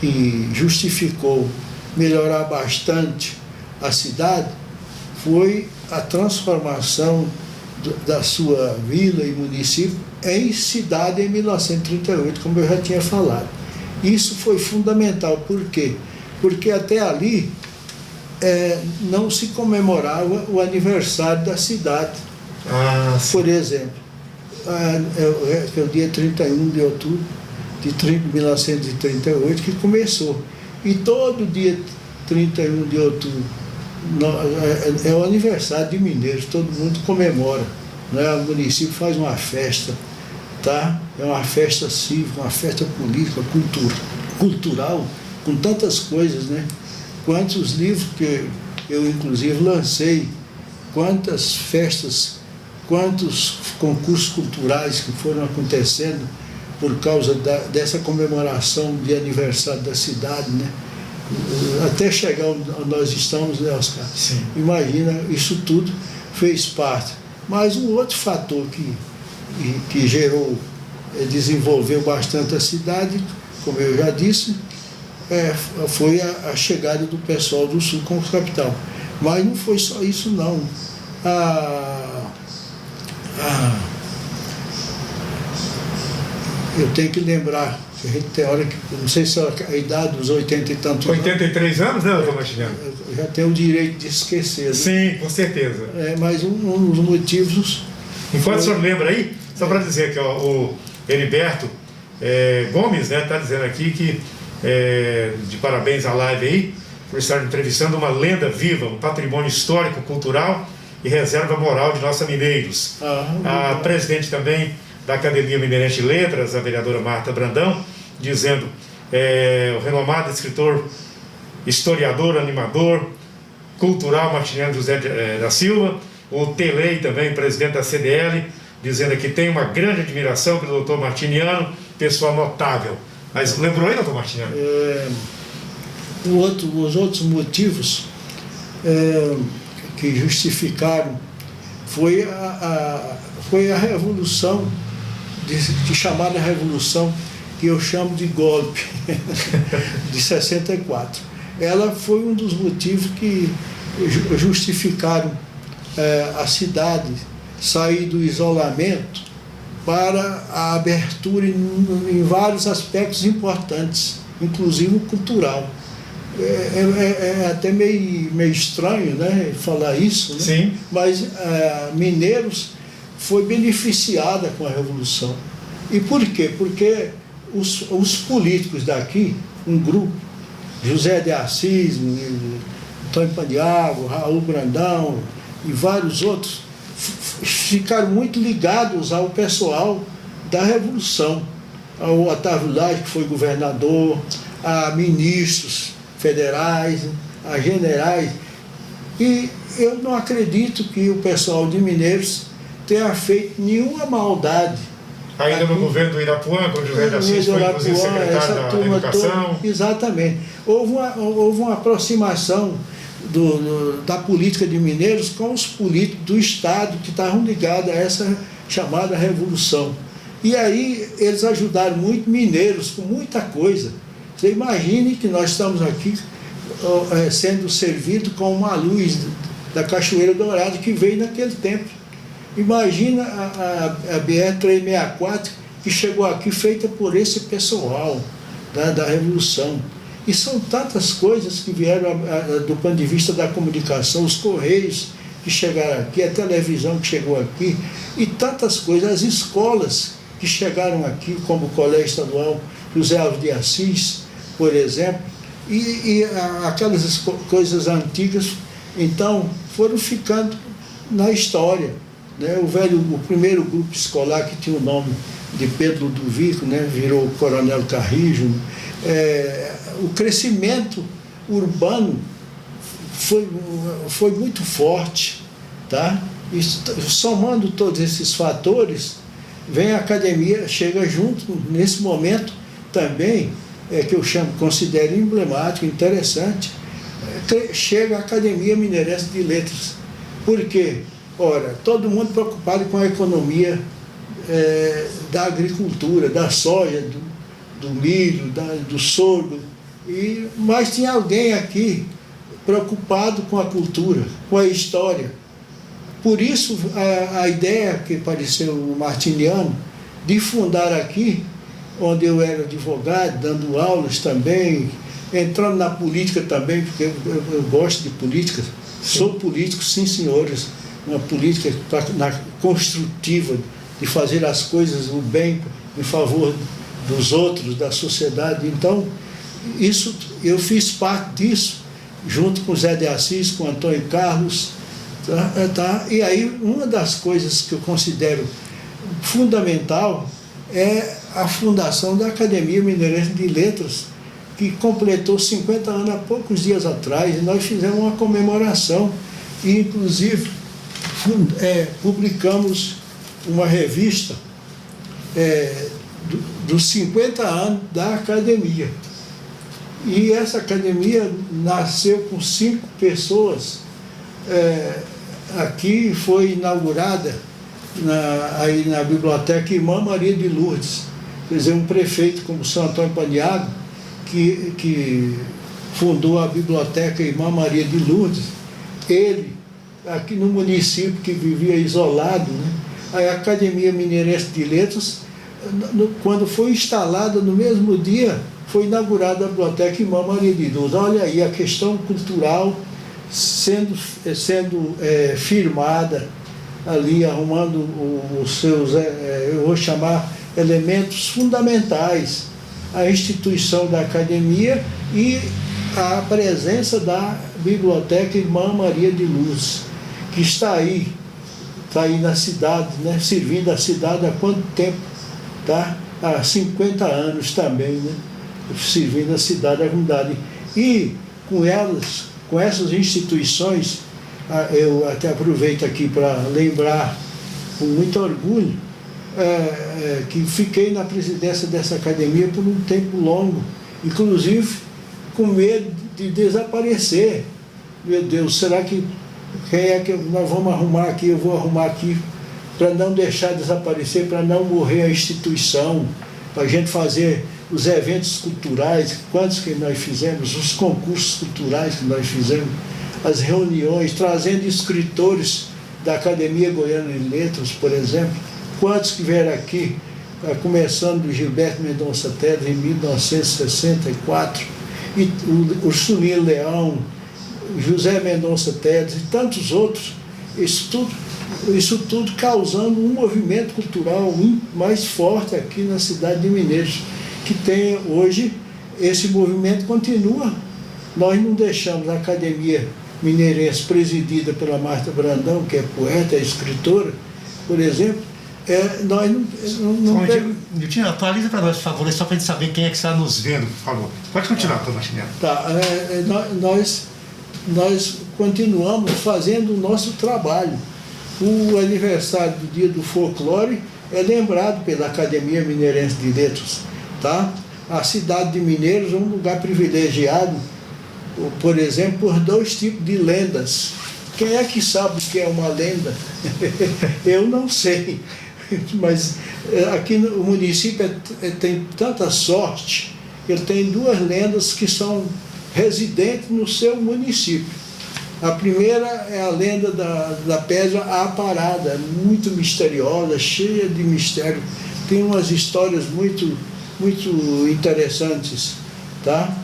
que justificou melhorar bastante a cidade foi a transformação da sua vila e município em cidade em 1938, como eu já tinha falado. Isso foi fundamental. Por quê? Porque até ali não se comemorava o aniversário da cidade. Por exemplo, é o dia 31 de outubro de 1938 que começou. E todo dia 31 de outubro é o aniversário de Mineiros, todo mundo comemora, né? O município faz uma festa, tá? É uma festa cívica, uma festa política, cultural, com tantas coisas, né? Quantos livros eu inclusive lancei quantas festas, quantos concursos culturais que foram acontecendo por causa dessa comemoração de aniversário da cidade, né? Até chegar onde nós estamos, né, Oscar? Sim. Imagina, isso tudo fez parte. Mas um outro fator que gerou, desenvolveu bastante a cidade, como eu já disse, foi a chegada do pessoal do Sul como capital. Mas não foi só isso, não. Eu tenho que lembrar, que a gente tem hora que, não sei se a idade dos 80 e tantos 83 anos, né, doutor Martiniano? eu já tenho o direito de esquecer. Né? Sim, com certeza. Mas um dos motivos... Enquanto o senhor lembra aí, só para dizer que ó, o Heriberto Gomes, né, está dizendo aqui que, de parabéns à live aí, por estar entrevistando uma lenda viva, um patrimônio histórico, cultural e reserva moral de nossa Mineiros. A presidente também da Academia Mineirense de Letras, a vereadora Marta Brandão, dizendo o renomado escritor, historiador, animador, cultural Martiniano José da Silva, o Telei também, presidente da CDL, dizendo que tem uma grande admiração pelo doutor Martiniano, pessoa notável. Mas lembrou aí, doutor Martiniano? Os outros motivos que justificaram foi a revolução, de chamada revolução, que eu chamo de golpe, de 64. Ela foi um dos motivos que justificaram a cidade sair do isolamento para a abertura em vários aspectos importantes, inclusive o cultural. É até meio estranho, né, falar isso, né? Sim. Mas Mineiros foi beneficiada com a Revolução. E por quê? Porque os políticos daqui, um grupo, José de Assis, Antônio Paniagua, Raul Brandão e vários outros, ficaram muito ligados ao pessoal da Revolução, ao Otávio Lage, que foi governador, a ministros federais, a generais. E eu não acredito que o pessoal de Mineiros tenha feito nenhuma maldade. Ainda no governo do Irapuã, quando José de Assis foi inclusive secretário da Educação. Exatamente. Houve uma aproximação da política de Mineiros com os políticos do Estado que estavam ligados a essa chamada Revolução. E aí eles ajudaram muito Mineiros com muita coisa. Você imagine que nós estamos aqui sendo servidos com uma luz da Cachoeira Dourada que veio naquele tempo. Imagina a BR-364 que chegou aqui feita por esse pessoal da Revolução. E são tantas coisas que vieram do ponto de vista da comunicação, os correios que chegaram aqui, a televisão que chegou aqui, e tantas coisas, as escolas que chegaram aqui, como o Colégio Estadual José Alves de Assis, por exemplo, e aquelas coisas antigas, então, foram ficando na história. Né? O primeiro grupo escolar que tinha o nome de Pedro Ludovico, né? Virou Coronel Carrijo. O crescimento urbano foi muito forte, tá? E somando todos esses fatores, vem a academia, chega junto nesse momento também, que eu considero emblemático, interessante, chega a Academia Mineirense de Letras. Por quê? Ora, todo mundo preocupado com a economia da agricultura, da soja, do milho, do sorgo, mas tinha alguém aqui preocupado com a cultura, com a história. Por isso, a ideia que apareceu no Martiniano, de fundar aqui, onde eu era advogado, dando aulas também, entrando na política também, porque eu gosto de política, sou político, sim senhores, uma política construtiva, de fazer as coisas, o bem, em favor dos outros, da sociedade. Então, eu fiz parte disso, junto com Zé de Assis, com Antônio Carlos, tá? E aí, uma das coisas que eu considero fundamental é a fundação da Academia Mineirense de Letras, que completou 50 anos há poucos dias atrás, e nós fizemos uma comemoração e, inclusive, publicamos uma revista dos 50 anos da academia. E essa academia nasceu com 5 pessoas. Aqui foi inaugurada aí na biblioteca Irmã Maria de Lourdes. Quer dizer, um prefeito como São Antônio Paniagua, que fundou a biblioteca Irmã Maria de Lourdes, ele, aqui no município que vivia isolado, né, a Academia Mineirense de Letras, quando foi instalada, no mesmo dia, foi inaugurada a biblioteca Irmã Maria de Lourdes. Olha aí a questão cultural sendo firmada ali, arrumando os seus, eu vou chamar, elementos fundamentais, a instituição da academia e a presença da biblioteca Irmã Maria de Lourdes, que está aí na cidade, né, servindo a cidade há quanto tempo? Tá? Há 50 anos também, né, servindo a cidade, a comunidade. E com elas, com essas instituições, eu até aproveito aqui para lembrar com muito orgulho que fiquei na presidência dessa academia por um tempo longo, inclusive com medo de desaparecer. Meu Deus, será que quem é que nós vamos arrumar aqui? Eu vou arrumar aqui para não deixar desaparecer, para não morrer a instituição, para a gente fazer os eventos culturais, quantos que nós fizemos, os concursos culturais que nós fizemos, as reuniões, trazendo escritores da Academia Goiana de Letras, por exemplo, quantos que vieram aqui, começando do Gilberto Mendonça Teles em 1964, e o Sulino Leão, José Mendonça Teles e tantos outros, isso tudo causando um movimento cultural mais forte aqui na cidade de Mineiros, que tem hoje, esse movimento continua. Nós não deixamos a Academia Mineirense, presidida pela Marta Brandão, que é poeta, é escritora, por exemplo, nós não Niltinho, atualiza para nós, por favor, só para a gente saber quem é que está nos vendo, por favor. Pode continuar, Tomás Chinelo. Tá, nós continuamos fazendo o nosso trabalho. O aniversário do Dia do Folclore é lembrado pela Academia Mineirense de Letras. Tá? A cidade de Mineiros é um lugar privilegiado, por exemplo, por 2 tipos de lendas. Quem é que sabe o que é uma lenda? Eu não sei, mas aqui no município tem tanta sorte, ele tem 2 lendas que são residentes no seu município. A primeira é a lenda da pedra Aparada, muito misteriosa, cheia de mistério. Tem umas histórias muito interessantes, tá?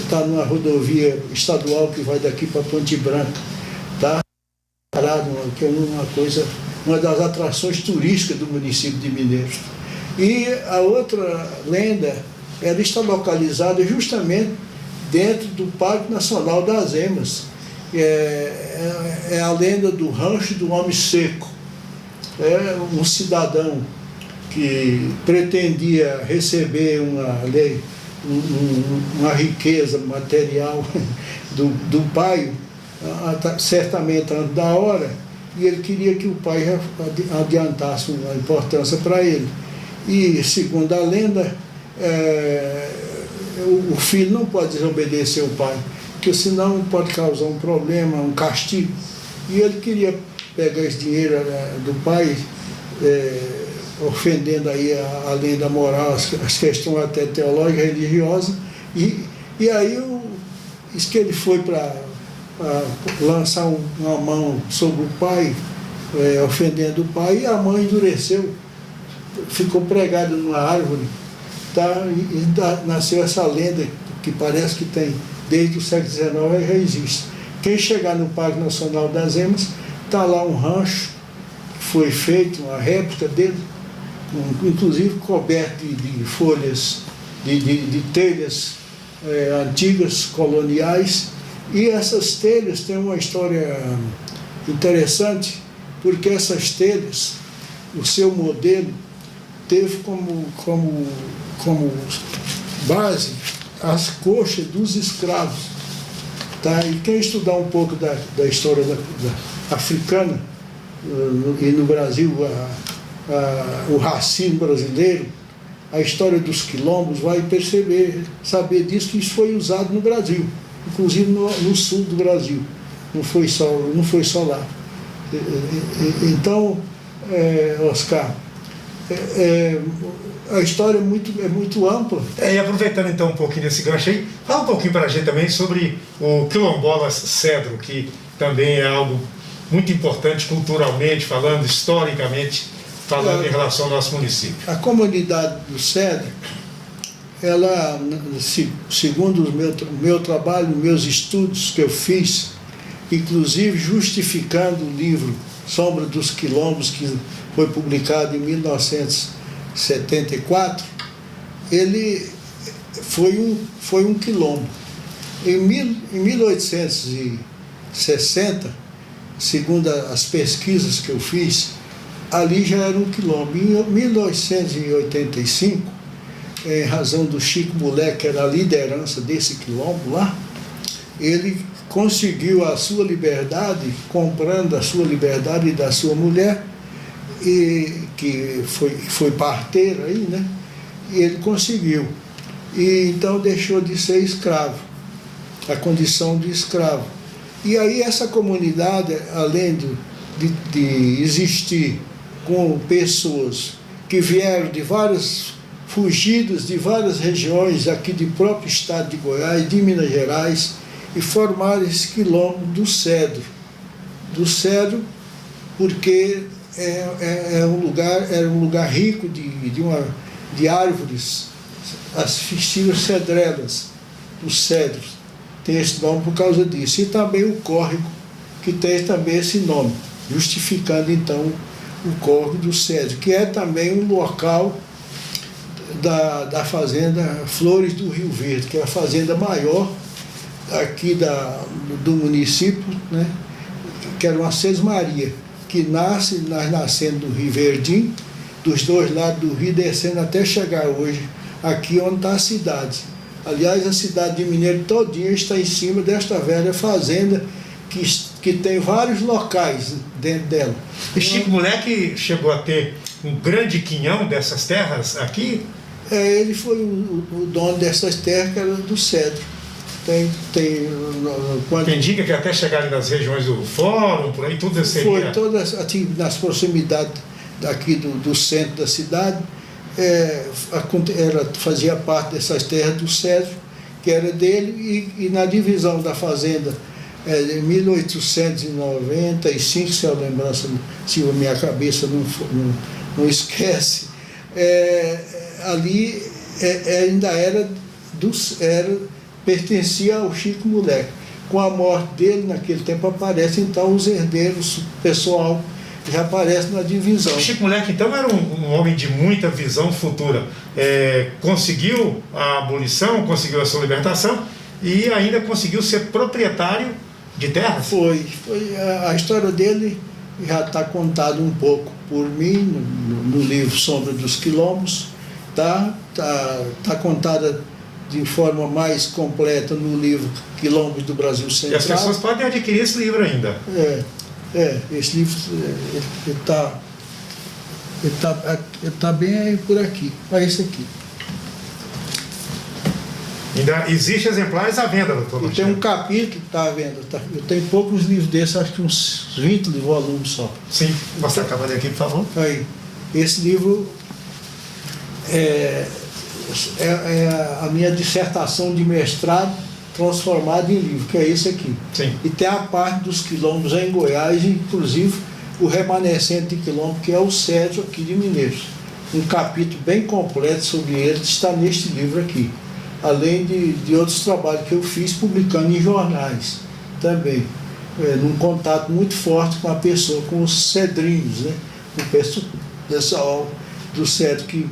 Está numa rodovia estadual que vai daqui para Ponte Branca, tá? Que é uma das atrações turísticas do município de Mineiros. E a outra lenda, ela está localizada justamente dentro do Parque Nacional das Emas. É a lenda do Rancho do Homem Seco. É um cidadão que pretendia receber uma riqueza material do pai, certamente antes da hora, e ele queria que o pai adiantasse uma importância para ele. E, segundo a lenda, o filho não pode desobedecer o pai, porque senão pode causar um problema, um castigo. E ele queria pegar esse dinheiro do pai, ofendendo aí a lei da moral, as questões até teológicas, religiosas, e aí diz que ele foi para lançar uma mão sobre o pai, ofendendo o pai, e a mão endureceu, ficou pregada numa árvore, tá? E nasceu essa lenda que parece que tem desde o século XIX e já existe. Quem chegar no Parque Nacional das Emas, está lá um rancho que foi feito, uma réplica dele, inclusive coberto de folhas, de telhas antigas, coloniais, e essas telhas têm uma história interessante, porque essas telhas, o seu modelo, teve como base as coxas dos escravos. Tá? E quem estudar um pouco da história da africana e no Brasil, o racismo brasileiro, a história dos quilombos, vai saber disso, que isso foi usado no Brasil, inclusive no sul do Brasil, não foi só lá. Então, Oscar, a história é muito ampla. E aproveitando então um pouquinho desse gancho aí, fala um pouquinho para a gente também sobre o Quilombolas Cedro, que também é algo muito importante culturalmente falando, historicamente falando, em relação ao nosso município. A comunidade do Cedro, ela, segundo o meu trabalho, meus estudos que eu fiz, inclusive justificando o livro Sombra dos Quilombos, que foi publicado em 1974, ele foi um quilombo. Em 1860, segundo as pesquisas que eu fiz, ali já era um quilombo. Em 1985, em razão do Chico Moleque, que era a liderança desse quilombo lá, ele conseguiu a sua liberdade, comprando a sua liberdade da sua mulher, que foi parteira aí, né? E ele conseguiu. E então deixou de ser escravo, a condição de escravo. E aí essa comunidade, além de existir com pessoas que vieram fugidas de várias regiões aqui do próprio estado de Goiás, de Minas Gerais, e formaram esse quilombo do Cedro. Do Cedro, porque era um lugar rico de árvores, as fictícias cedrelas, os cedros. Tem esse nome por causa disso. E também o córrego, que tem também esse nome, justificando então o córrego do Cedro, que é também um local da fazenda Flores do Rio Verde, que é a fazenda maior aqui do município, né? Que era uma sesmaria, que nós nascendo do Rio Verdinho, dos dois lados do rio, descendo até chegar hoje aqui onde está a cidade. Aliás, a cidade de Mineiro todinha está em cima desta velha fazenda, que tem vários locais dentro dela. E Chico Moleque chegou a ter um grande quinhão dessas terras aqui? Ele foi o dono dessas terras, que era do Cedro. Quem diga que até chegar ali nas regiões do Fórum, por aí, tudo seria... Foi todas, assim, nas proximidades daqui do centro da cidade, fazia parte dessas terras do Cedro, que era dele, e na divisão da fazenda, em 1895, se a lembrança, se a minha cabeça não esquece, ali ainda pertencia ao Chico Moleque. Com a morte dele, naquele tempo, aparecem então os herdeiros, o pessoal já aparece na divisão. O Chico Moleque, então, era um homem de muita visão futura. Conseguiu a abolição, conseguiu a sua libertação e ainda conseguiu ser proprietário de terras? Foi. A história dele já está contada um pouco por mim no livro Sombra dos Quilombos. Tá contada de forma mais completa no livro Quilombos do Brasil Central. E as pessoas podem adquirir esse livro ainda. Esse livro tá bem por aqui, é esse aqui. Ainda existe exemplares à venda, doutor? E tem um capítulo que está à venda. Eu tenho poucos livros desses, acho que uns 20 volumes só. Sim, mostra a capa aqui, por favor. Aí, esse livro é a minha dissertação de mestrado transformada em livro, que é esse aqui. Sim. E tem a parte dos quilombos em Goiás, inclusive o remanescente de quilombo, que é o Cedro aqui de Mineiros. Um capítulo bem completo sobre ele está neste livro aqui, além de outros trabalhos que eu fiz publicando em jornais também, num contato muito forte com a pessoa, com os cedrinhos, né? O pessoal do Cedro que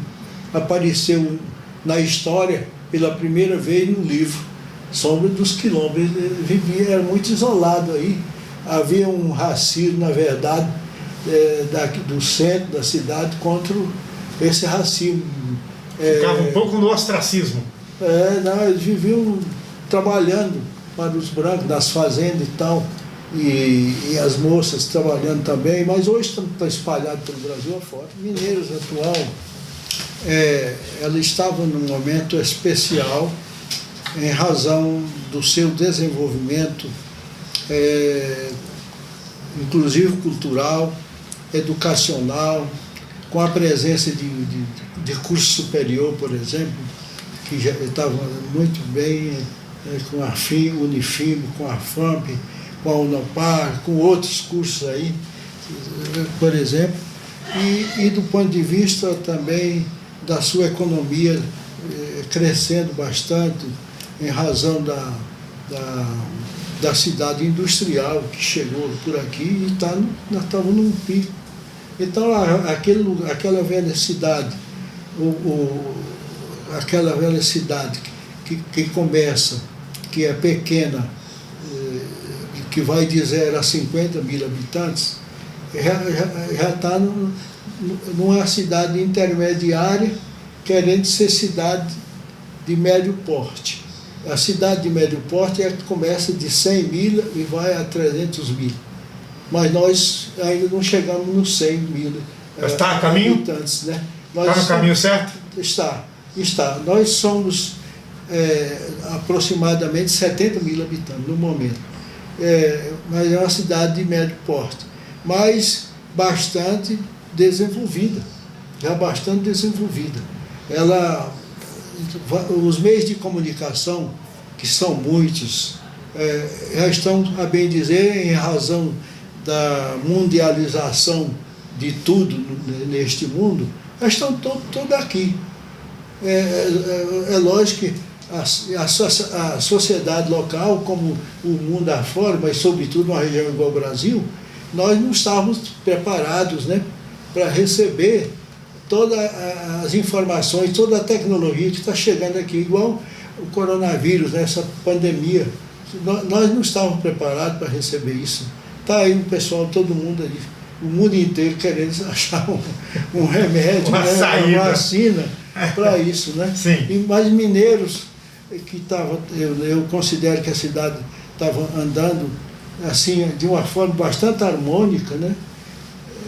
apareceu na história pela primeira vez no livro Sombra dos Quilombos. Ele vivia, era muito isolado aí, havia um racismo, na verdade, daqui do centro da cidade contra esse racismo. Ficava um pouco no ostracismo. Não, eles viviam trabalhando para os brancos, nas fazendas e tal, e as moças trabalhando também, mas hoje está espalhado pelo Brasil afora. Mineiros atual, ela estava num momento especial em razão do seu desenvolvimento, inclusive cultural, educacional, com a presença de curso superior, por exemplo, que já estava muito bem, com a Unifim, com a FAMP, com a Unopar, com outros cursos aí, por exemplo, e do ponto de vista também da sua economia crescendo bastante, em razão da cidade industrial que chegou por aqui e nós estamos num pico. Então, aquela velha cidade, aquela velha cidade que começa, que é pequena, que vai de 0 a 50 mil habitantes, já está numa cidade intermediária, querendo ser cidade de médio porte. A cidade de médio porte é que começa de 100 mil e vai a 300 mil. Mas nós ainda não chegamos nos 100 mil está a caminho? habitantes. Né? Está no caminho certo? Está. Nós somos aproximadamente 70 mil habitantes no momento. Mas é uma cidade de médio porte, mas bastante desenvolvida, já bastante desenvolvida. Os meios de comunicação, que são muitos, já estão, a bem dizer, em razão da mundialização de tudo neste mundo, já estão todos aqui. É lógico que a sociedade local, como o mundo afora, mas sobretudo uma região igual ao Brasil, nós não estávamos preparados, né, para receber todas as informações, toda a tecnologia que está chegando aqui, igual o coronavírus, né, essa pandemia. Nós não estávamos preparados para receber isso. Está aí o pessoal, todo mundo ali, o mundo inteiro querendo achar um remédio, uma saída, uma vacina para isso, né? Sim. Mas mineiros que estavam, eu considero que a cidade estava andando assim de uma forma bastante harmônica, né?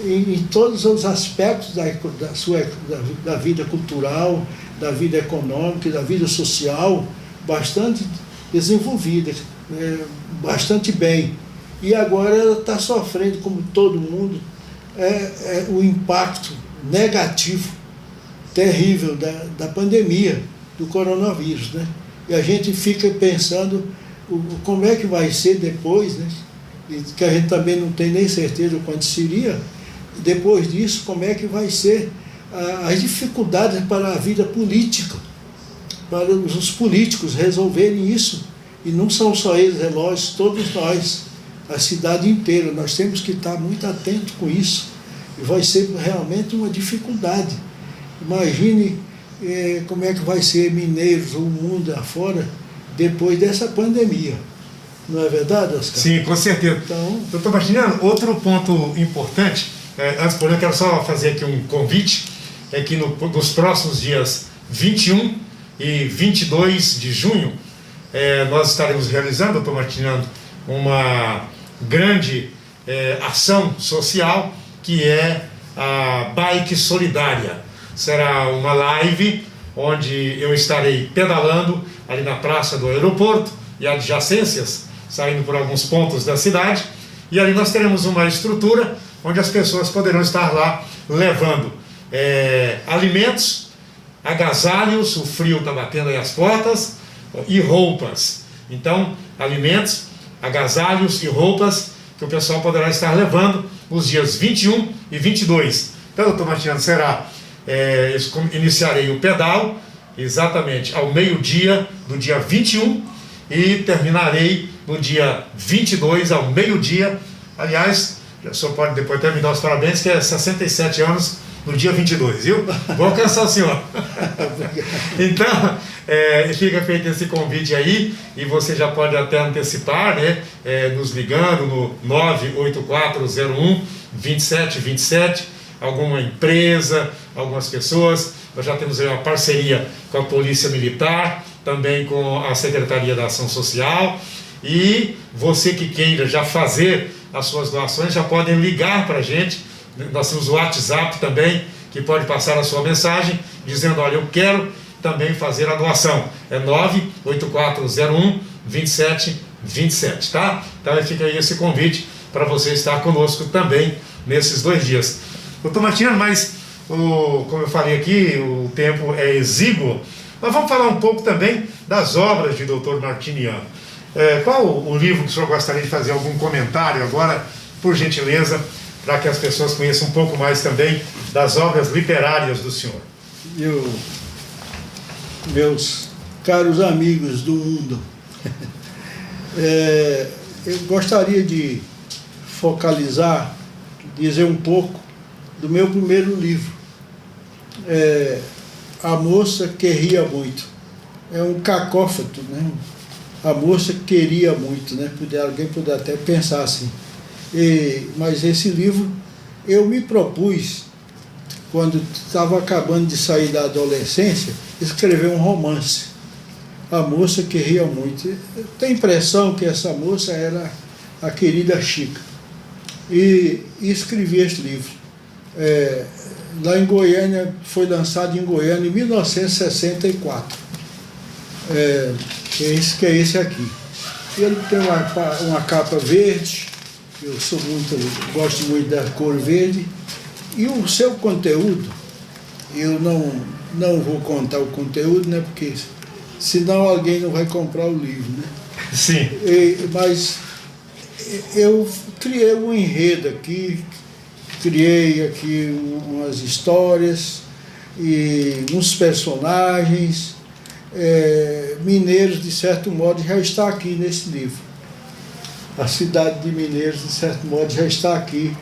Em todos os aspectos da vida cultural, da vida econômica, da vida social, bastante desenvolvida, bastante bem. E agora ela está sofrendo, como todo mundo, o impacto negativo, terrível da pandemia, do coronavírus, né? E a gente fica pensando como é que vai ser depois, né? E que a gente também não tem nem certeza de quanto seria. Depois disso, como é que vai ser as dificuldades para a vida política, para os políticos resolverem isso. E não são só eles, relógios, todos nós, a cidade inteira. Nós temos que estar muito atentos com isso. E vai ser realmente uma dificuldade. Imagine como é que vai ser Mineiros, o mundo afora, depois dessa pandemia. Não é verdade, Oscar? Sim, com certeza. Então, doutor Martiniano, outro ponto importante, antes, porém, eu quero só fazer aqui um convite, é que nos próximos dias 21 e 22 de junho, nós estaremos realizando, doutor Martiniano, uma grande ação social, que é a Bike Solidária. Será uma live onde eu estarei pedalando ali na praça do aeroporto e adjacências, saindo por alguns pontos da cidade, e ali nós teremos uma estrutura onde as pessoas poderão estar lá levando alimentos, agasalhos, o frio está batendo aí as portas, e roupas. Então, alimentos, agasalhos e roupas que o pessoal poderá estar levando nos dias 21 e 22. Então, doutor Martiniano, iniciarei o pedal exatamente ao meio-dia do dia 21 e terminarei no dia 22 ao meio-dia. Aliás, o senhor pode depois até me dar os parabéns, que é 67 anos no dia 22, viu? Vou alcançar o senhor. Então, fica feito esse convite aí, e você já pode até antecipar, né? Nos ligando no 98401-2727, alguma empresa, algumas pessoas. Nós já temos aí uma parceria com a Polícia Militar, também com a Secretaria da Ação Social. E você que queira já fazer as suas doações, já podem ligar para a gente. Nós temos o WhatsApp também, que pode passar a sua mensagem, dizendo, olha, eu quero também fazer a doação. É 98401-2727, tá? Então fica aí esse convite para você estar conosco também nesses 2 dias. Doutor Martiniano, mas, como eu falei aqui, o tempo é exíguo. Mas vamos falar um pouco também das obras de doutor Martiniano. Qual o livro que o senhor gostaria de fazer algum comentário agora, por gentileza, para que as pessoas conheçam um pouco mais também das obras literárias do senhor? Meus caros amigos do mundo, eu gostaria de focalizar, dizer um pouco do meu primeiro livro, A Moça que Ria Muito. É um cacófato, né? A moça que queria muito, né? Alguém poderia até pensar assim. Mas esse livro eu me propus, quando estava acabando de sair da adolescência, escrever um romance. A Moça que Ria Muito. Eu tenho a impressão que essa moça era a querida Chica. E escrevi esse livro. Lá em Goiânia, foi lançado em Goiânia em 1964. Que é esse aqui. Ele tem uma capa verde, eu gosto muito da cor verde, e o seu conteúdo, eu não vou contar o conteúdo, né, porque senão alguém não vai comprar o livro, né? Sim. Mas eu criei um enredo aqui, criei aqui umas histórias e uns personagens. Mineiros, de certo modo, já está aqui nesse livro. A cidade de Mineiros, de certo modo, já está aqui.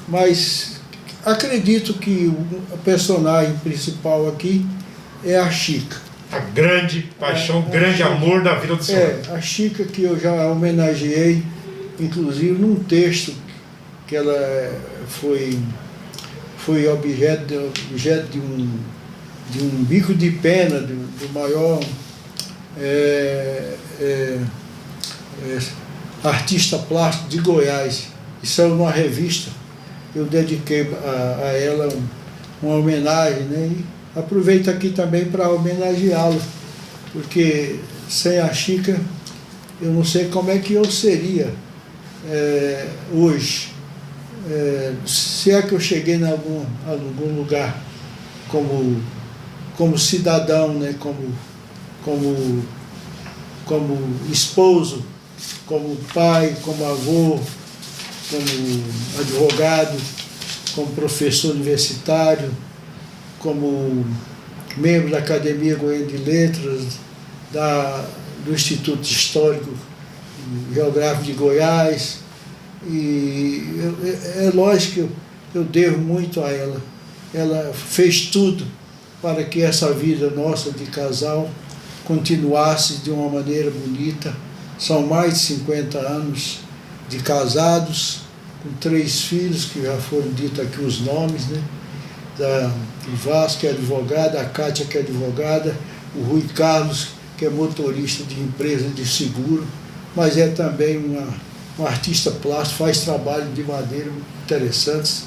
Mas acredito que o personagem principal aqui é a Chica. A grande paixão, o grande amor da vida do senhor. A Chica, que eu já homenageei, inclusive num texto que ela foi objeto de um bico de pena do maior artista plástico de Goiás. Isso é uma revista. Eu dediquei a ela uma homenagem, né? E aproveito aqui também para homenageá-la, porque sem a Chica eu não sei como é que eu seria hoje. Se é que eu cheguei em algum lugar como cidadão, né? como esposo, como pai, como avô, como advogado, como professor universitário, como membro da Academia Goiana de Letras, do Instituto Histórico e Geográfico de Goiás. E é lógico que eu devo muito a ela. Ela fez tudo para que essa vida nossa de casal continuasse de uma maneira bonita. São mais de 50 anos de casados, com 3 filhos, que já foram ditos aqui os nomes, né? O Vasco, que é advogado, a Cátia, que é advogada, o Rui Carlos, que é motorista de empresa de seguro, mas é também um artista plástico, faz trabalho de madeira interessantes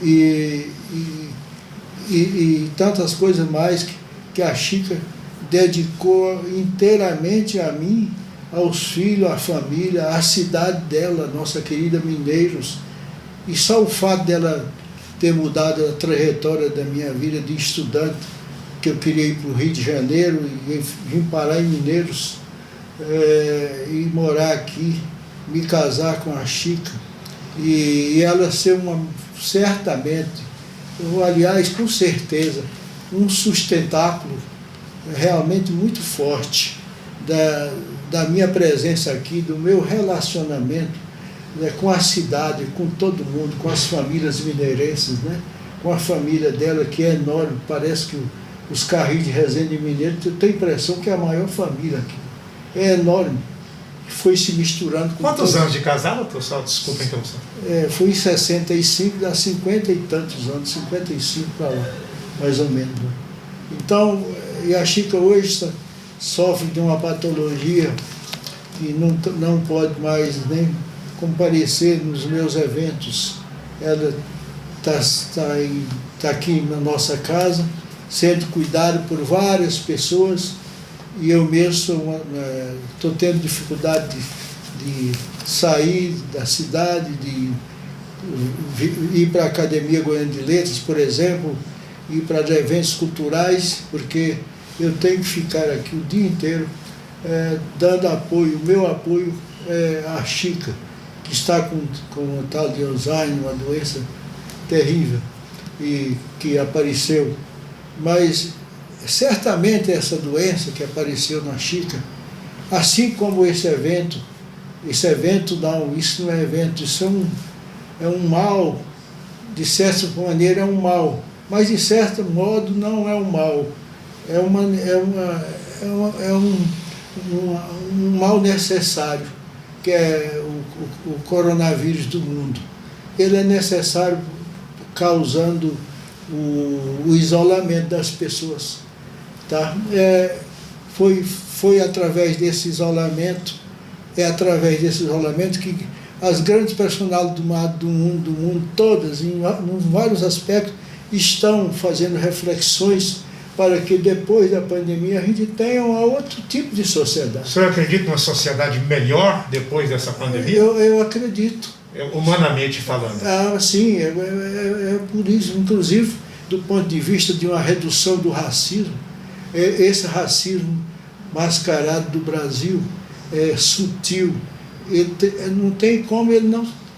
e tantas coisas mais que a Chica dedicou inteiramente a mim, aos filhos, à família, à cidade dela, nossa querida Mineiros. E só o fato dela ter mudado a trajetória da minha vida de estudante, que eu queria ir para o Rio de Janeiro e vim parar em Mineiros, e morar aqui, me casar com a Chica, e ela ser certamente, aliás, com certeza, um sustentáculo realmente muito forte da minha presença aqui, do meu relacionamento, né, com a cidade, com todo mundo, com as famílias mineirenses, né, com a família dela, que é enorme. Parece que os Carris de Resende Mineiro, eu tenho a impressão que é a maior família aqui. É enorme. Foi se misturando com... Quantos anos de casado, pessoal? Desculpa a interrupção. Foi em 65, dá 50 e tantos anos, 55 para lá, mais ou menos. Então, e a Chica hoje sofre de uma patologia e não pode mais nem comparecer nos meus eventos. Ela está aqui na nossa casa, sendo cuidada por várias pessoas, e eu mesmo estou tendo dificuldade de sair da cidade, de ir para a Academia Goiana de Letras, por exemplo, ir para eventos culturais, porque eu tenho que ficar aqui o dia inteiro dando apoio. O meu apoio é a Chica, que está com o tal de Alzheimer, uma doença terrível, e que apareceu. Mas certamente essa doença que apareceu na Chica, assim como esse evento não, isso não é evento, isso é um mal, de certa maneira é um mal, mas de certo modo não é um mal, é um mal necessário, que é o coronavírus do mundo. Ele é necessário causando o isolamento das pessoas. Tá? Foi através desse isolamento, que as grandes personalidades do mundo, todas, em vários aspectos, estão fazendo reflexões para que depois da pandemia a gente tenha outro tipo de sociedade. O senhor acredita numa sociedade melhor depois dessa pandemia? Eu acredito. Humanamente falando. Sim, é por isso, inclusive, do ponto de vista de uma redução do racismo, esse racismo mascarado do Brasil é sutil, não tem como ele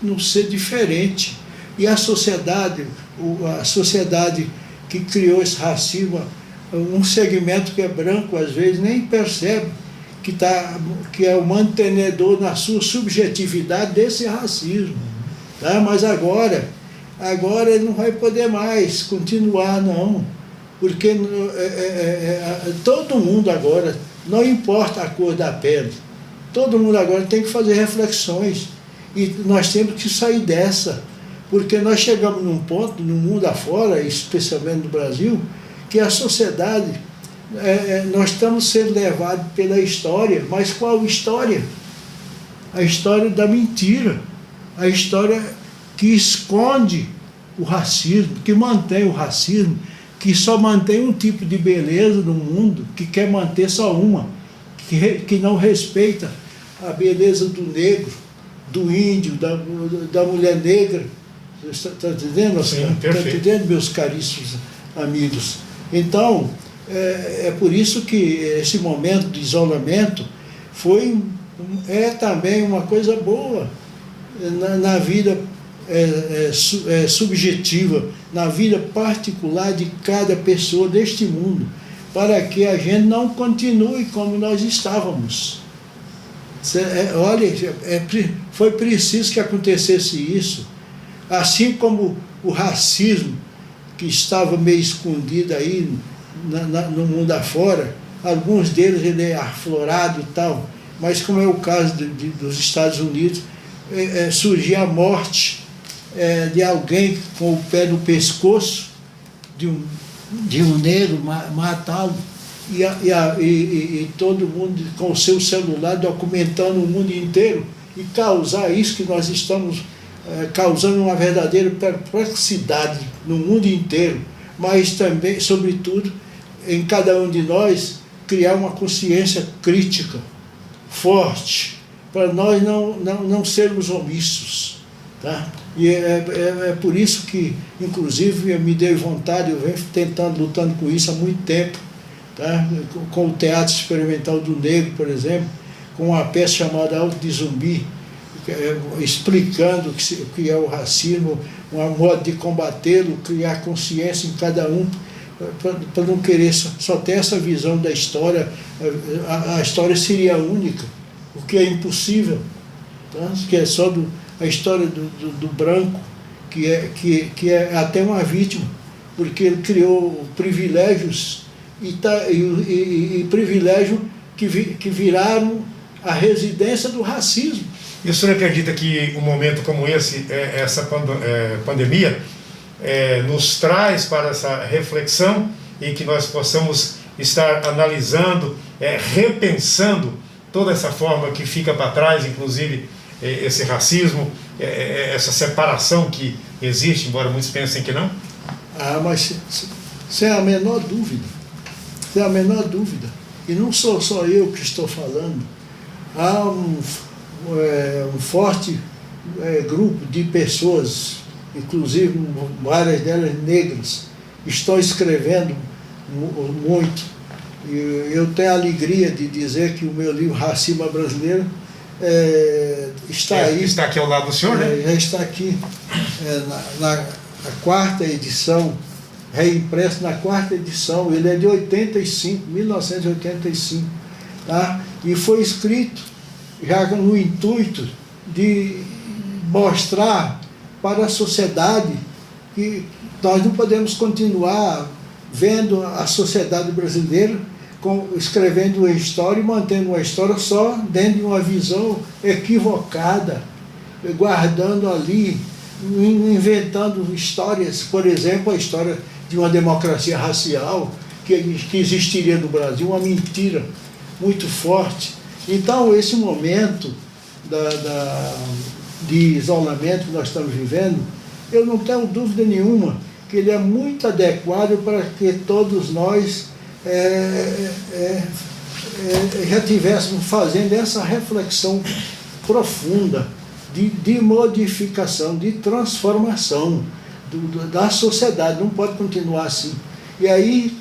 não ser diferente. E a sociedade que criou esse racismo, um segmento que é branco, às vezes, nem percebe que é o mantenedor na sua subjetividade desse racismo. Tá? Mas agora ele não vai poder mais continuar, não. Porque todo mundo agora, não importa a cor da pele, todo mundo agora tem que fazer reflexões. E nós temos que sair dessa. Porque nós chegamos num ponto, no mundo afora, especialmente no Brasil, que a sociedade, nós estamos sendo levados pela história. Mas qual história? A história da mentira. A história que esconde o racismo, que mantém o racismo, que só mantém um tipo de beleza no mundo, que quer manter só uma, que não respeita a beleza do negro, do índio, da mulher negra. Está entendendo? Sim, está entendendo, meus caríssimos amigos? Então, é por isso que esse momento de isolamento é também uma coisa boa na vida subjetiva, na vida particular de cada pessoa deste mundo, para que a gente não continue como nós estávamos. Olha, foi preciso que acontecesse isso. Assim como o racismo, que estava meio escondido aí no mundo afora, alguns deles ele é aflorado e tal, mas como é o caso dos Estados Unidos, surgia a morte de alguém com o pé no pescoço de um negro, matá-lo, e todo mundo com o seu celular documentando o mundo inteiro, e causar isso que nós estamos causando uma verdadeira perplexidade no mundo inteiro, mas também, sobretudo, em cada um de nós, criar uma consciência crítica forte, para nós não sermos omissos. Tá? E é por isso que, inclusive, eu me dei vontade, eu venho lutando com isso há muito tempo, tá? Com o Teatro Experimental do Negro, por exemplo, com uma peça chamada Alto de Zumbi, explicando o que é o racismo, um modo de combatê-lo, criar consciência em cada um, para não querer só ter essa visão da história. A história seria única, o que é impossível, tá? Que é só a história do branco, que é até uma vítima, porque ele criou privilégios e privilégios que viraram a residência do racismo. E o senhor acredita que um momento como esse, essa pandemia, nos traz para essa reflexão e que nós possamos estar analisando, repensando toda essa forma que fica para trás, inclusive esse racismo, essa separação que existe, embora muitos pensem que não? Mas sem a menor dúvida, sem a menor dúvida. E não sou só eu que estou falando. Há um forte grupo de pessoas, inclusive várias delas negras, estão escrevendo muito. E eu tenho a alegria de dizer que o meu livro Racismo Brasileiro está aí. Está aqui ao lado do senhor, né? Já está aqui na quarta edição, reimpresso na quarta edição. Ele é de 1985, tá? E foi escrito já no intuito de mostrar para a sociedade que nós não podemos continuar vendo a sociedade brasileira escrevendo uma história e mantendo uma história só dentro de uma visão equivocada, guardando ali, inventando histórias, por exemplo, a história de uma democracia racial que existiria no Brasil, uma mentira muito forte. Então, esse momento de isolamento que nós estamos vivendo, eu não tenho dúvida nenhuma que ele é muito adequado para que todos nós já estivéssemos fazendo essa reflexão profunda de modificação, de transformação da sociedade. Não pode continuar assim. E aí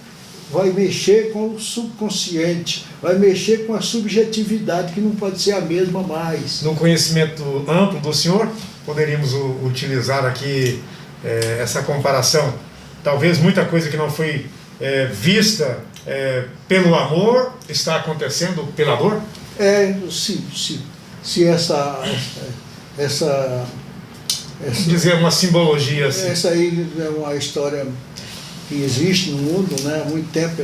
vai mexer com o subconsciente, vai mexer com a subjetividade, que não pode ser a mesma mais. No conhecimento amplo do senhor, poderíamos utilizar aqui essa comparação. Talvez muita coisa que não foi vista pelo amor está acontecendo pela dor? Se essa dizer uma simbologia assim. Essa aí é uma história que existe no mundo, né? Há muito tempo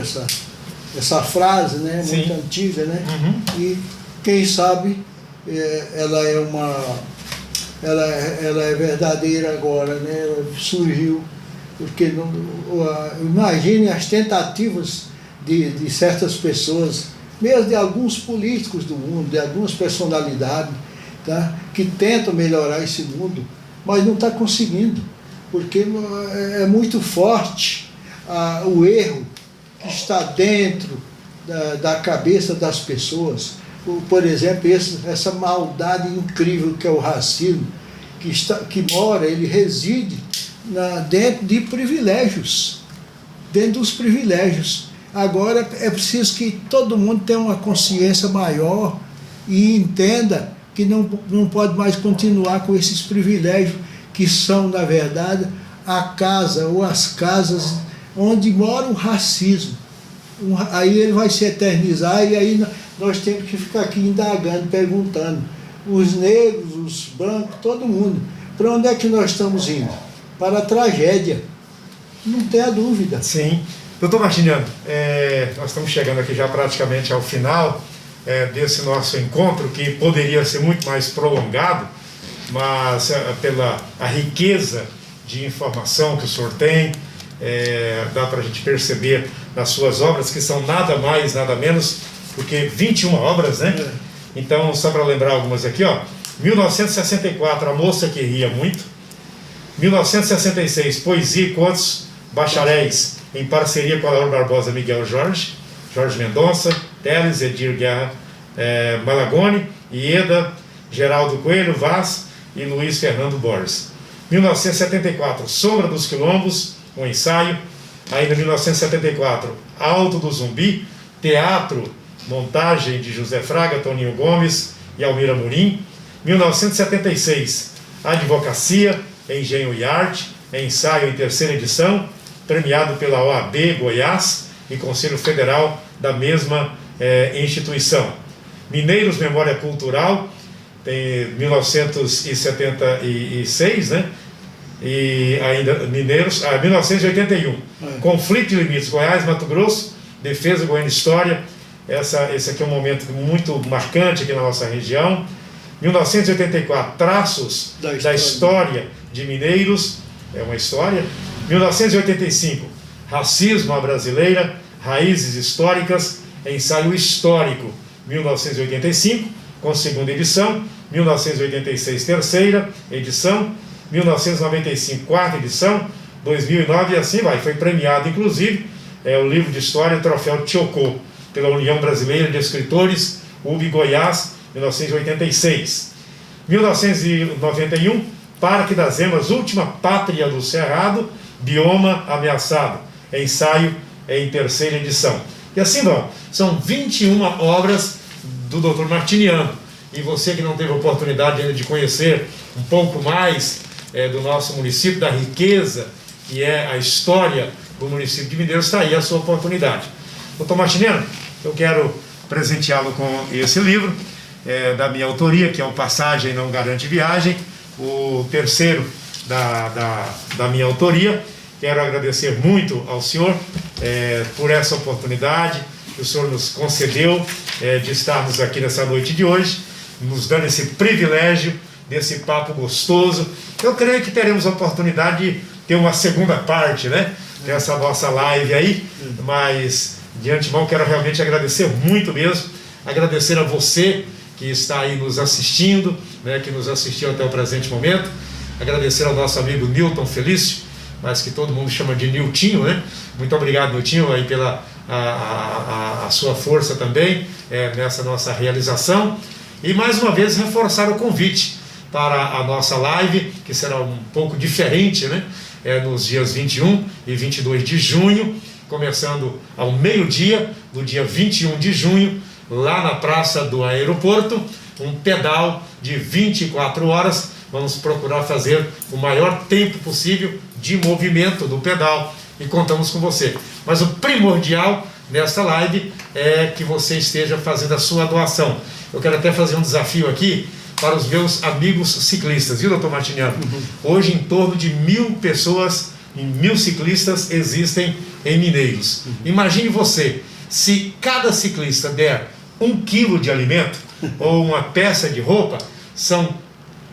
essa frase, né? Muito antiga, né? Uhum. E quem sabe ela é verdadeira agora, né? Ela surgiu porque imagine as tentativas de certas pessoas, mesmo de alguns políticos do mundo, de algumas personalidades, tá? Que tentam melhorar esse mundo, mas não está conseguindo, porque é muito forte o erro que está dentro da cabeça das pessoas. Por exemplo, essa maldade incrível que é o racismo, que ele reside dentro de privilégios, dentro dos privilégios. Agora é preciso que todo mundo tenha uma consciência maior e entenda que não pode mais continuar com esses privilégios que são, na verdade, a casa ou as casas onde mora o racismo. Aí ele vai se eternizar e aí nós temos que ficar aqui indagando, perguntando. Os negros, os brancos, todo mundo. Para onde é que nós estamos indo? Para a tragédia. Não tenha dúvida. Sim. Doutor Martiniano, nós estamos chegando aqui já praticamente ao final desse nosso encontro, que poderia ser muito mais prolongado, mas pela a riqueza de informação que o senhor tem, dá para a gente perceber nas suas obras, que são nada mais, nada menos do que 21 obras, né? Então, só para lembrar algumas aqui, 1964, A Moça que Ria Muito. 1966, Poesia e Contos Bacharéis, em parceria com Alauro Barbosa, Miguel Jorge Mendonça, Teles, Edir Guerra Malagone, Ieda, Geraldo Coelho Vaz e Luiz Fernando Borges. 1974, Sombra dos Quilombos, um ensaio. Ainda 1974, Alto do Zumbi, teatro, montagem de José Fraga, Toninho Gomes e Almira Murim. 1976, Advocacia, Engenho e Arte, ensaio em terceira edição, premiado pela OAB Goiás e Conselho Federal da mesma instituição. Mineiros, Memória Cultural, tem 1976, né? E ainda Mineiros, 1981, Conflito de Limites, Goiás, Mato Grosso, Defesa Goiânia História. Esse aqui é um momento muito marcante aqui na nossa região. 1984, Traços da História de Mineiros, é uma história. 1985, Racismo à Brasileira, Raízes Históricas, Ensaio Histórico, 1985, com segunda edição, 1986, terceira edição, 1995, quarta edição, 2009 e assim vai. Foi premiado, inclusive, o livro de história Troféu Chocó, pela União Brasileira de Escritores, UB Goiás, 1986. 1991, Parque das Emas, Última Pátria do Cerrado, Bioma Ameaçado, ensaio em terceira edição. E assim vão, são 21 obras do Dr. Martiniano. E você que não teve oportunidade ainda de conhecer um pouco mais do nosso município, da riqueza que é a história do município de Mineiros, está aí a sua oportunidade. Dr. Martiniano, eu quero presenteá-lo com esse livro, da minha autoria, que é o Passagem Não Garante Viagem, o terceiro da minha autoria. Quero agradecer muito ao senhor por essa oportunidade que o senhor nos concedeu de estarmos aqui nessa noite de hoje, nos dando esse privilégio desse papo gostoso. Eu creio que teremos a oportunidade de ter uma segunda parte, né, dessa nossa live aí, mas de antemão quero realmente agradecer muito mesmo, agradecer a você que está aí nos assistindo, né, que nos assistiu até o presente momento, agradecer ao nosso amigo Newton Felício, mas que todo mundo chama de Niltinho, né? Muito obrigado, Niltinho, aí pela a sua força também nessa nossa realização. E mais uma vez reforçar o convite para a nossa live, que será um pouco diferente, né? Nos dias 21 e 22 de junho, começando ao meio-dia, do dia 21 de junho, lá na Praça do Aeroporto, um pedal de 24 horas. Vamos procurar fazer o maior tempo possível de movimento do pedal e contamos com você. Mas o primordial nessa live é que você esteja fazendo a sua doação. Eu quero até fazer um desafio aqui para os meus amigos ciclistas, viu, doutor Martiniano? Hoje, em torno de 1.000 pessoas, 1.000 ciclistas existem em Mineiros. Imagine você, se cada ciclista der 1 quilo de alimento ou uma peça de roupa,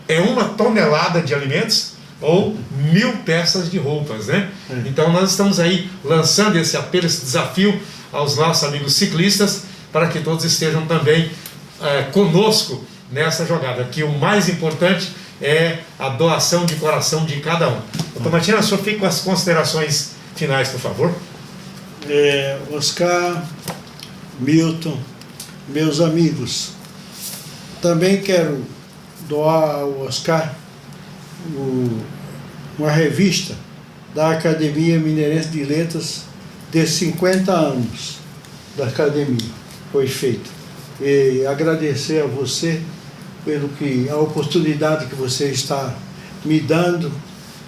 é 1 tonelada de alimentos ou 1.000 peças de roupas, né? Então nós estamos aí lançando esse apelo, esse desafio aos nossos amigos ciclistas, para que todos estejam também conosco nessa jogada, que o mais importante é a doação de coração de cada um. Doutor Martiniano, o senhor fica com as considerações finais, por favor. Oscar, Milton, meus amigos, também quero doar ao Oscar uma revista da Academia Mineirense de Letras de 50 anos da Academia, foi feito. E agradecer a você a oportunidade que você está me dando,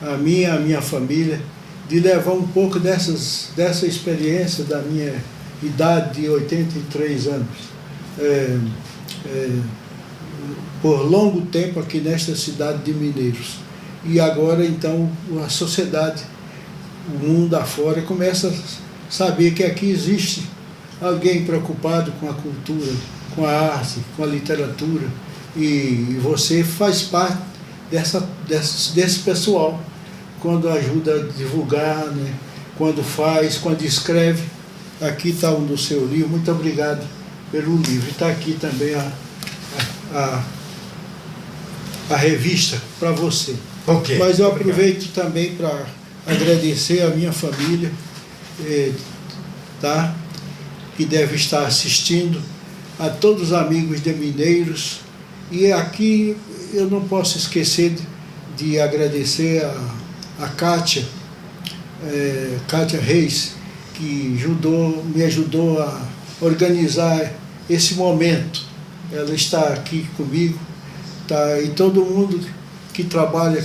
a minha família, de levar um pouco dessa experiência da minha idade de 83 anos. Por longo tempo aqui nesta cidade de Mineiros. E agora, então, a sociedade, o mundo afora, começa a saber que aqui existe alguém preocupado com a cultura, com a arte, com a literatura, e você faz parte desse pessoal, quando ajuda a divulgar, né? Quando escreve. Aqui está um do seu livro, muito obrigado pelo livro. Está aqui também a revista para você. Okay. Mas eu aproveito também para agradecer a minha família, tá? Que deve estar assistindo, a todos os amigos de Mineiros. E aqui eu não posso esquecer de agradecer a Kátia, Kátia Reis, que me ajudou a organizar esse momento. Ela está aqui comigo, tá? E todo mundo que trabalha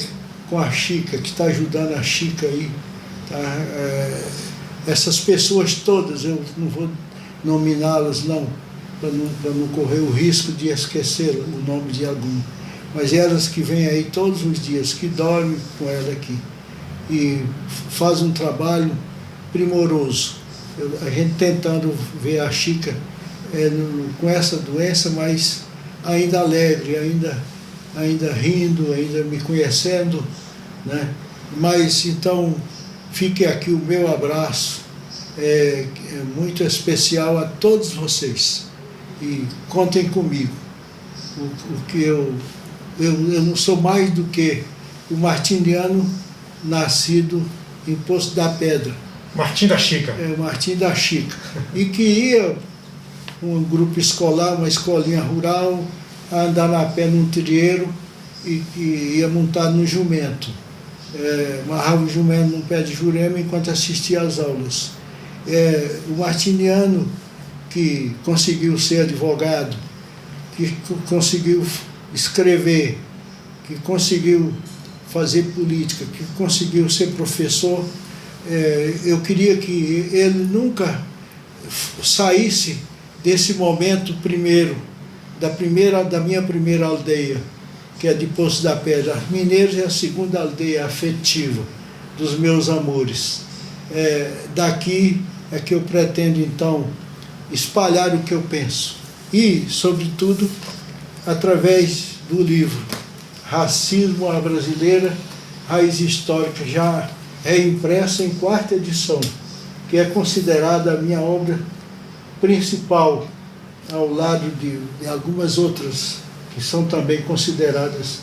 com a Chica, que está ajudando a Chica aí, tá? Essas pessoas todas, eu não vou nominá-las não, para não correr o risco de esquecer o nome de algum, mas elas que vêm aí todos os dias, que dormem com ela aqui e fazem um trabalho primoroso. A gente tentando ver a Chica com essa doença, mas ainda alegre, ainda rindo, ainda me conhecendo, né? Mas então fique aqui o meu abraço é muito especial a todos vocês. E contem comigo. O que eu não sou mais do que o martiniano nascido em Poço da Pedra. Martim da Chica. É, Martim da Chica. E que ia um grupo escolar, uma escolinha rural, a andar a pé num trieiro e ia montar no jumento. Amarrava o jumento num pé de jurema enquanto assistia às aulas. O martiniano que conseguiu ser advogado, que conseguiu escrever, que conseguiu fazer política, que conseguiu ser professor, eu queria que ele nunca saísse desse momento primeiro, da minha primeira aldeia, que é de Poço da Pedra. Mineiros é a segunda aldeia afetiva dos meus amores. Daqui é que eu pretendo, então, espalhar o que eu penso. E, sobretudo, através do livro Racismo à Brasileira, Raiz Histórica, já reimpressa em 4ª edição, que é considerada a minha obra principal, ao lado de algumas outras que são também consideradas,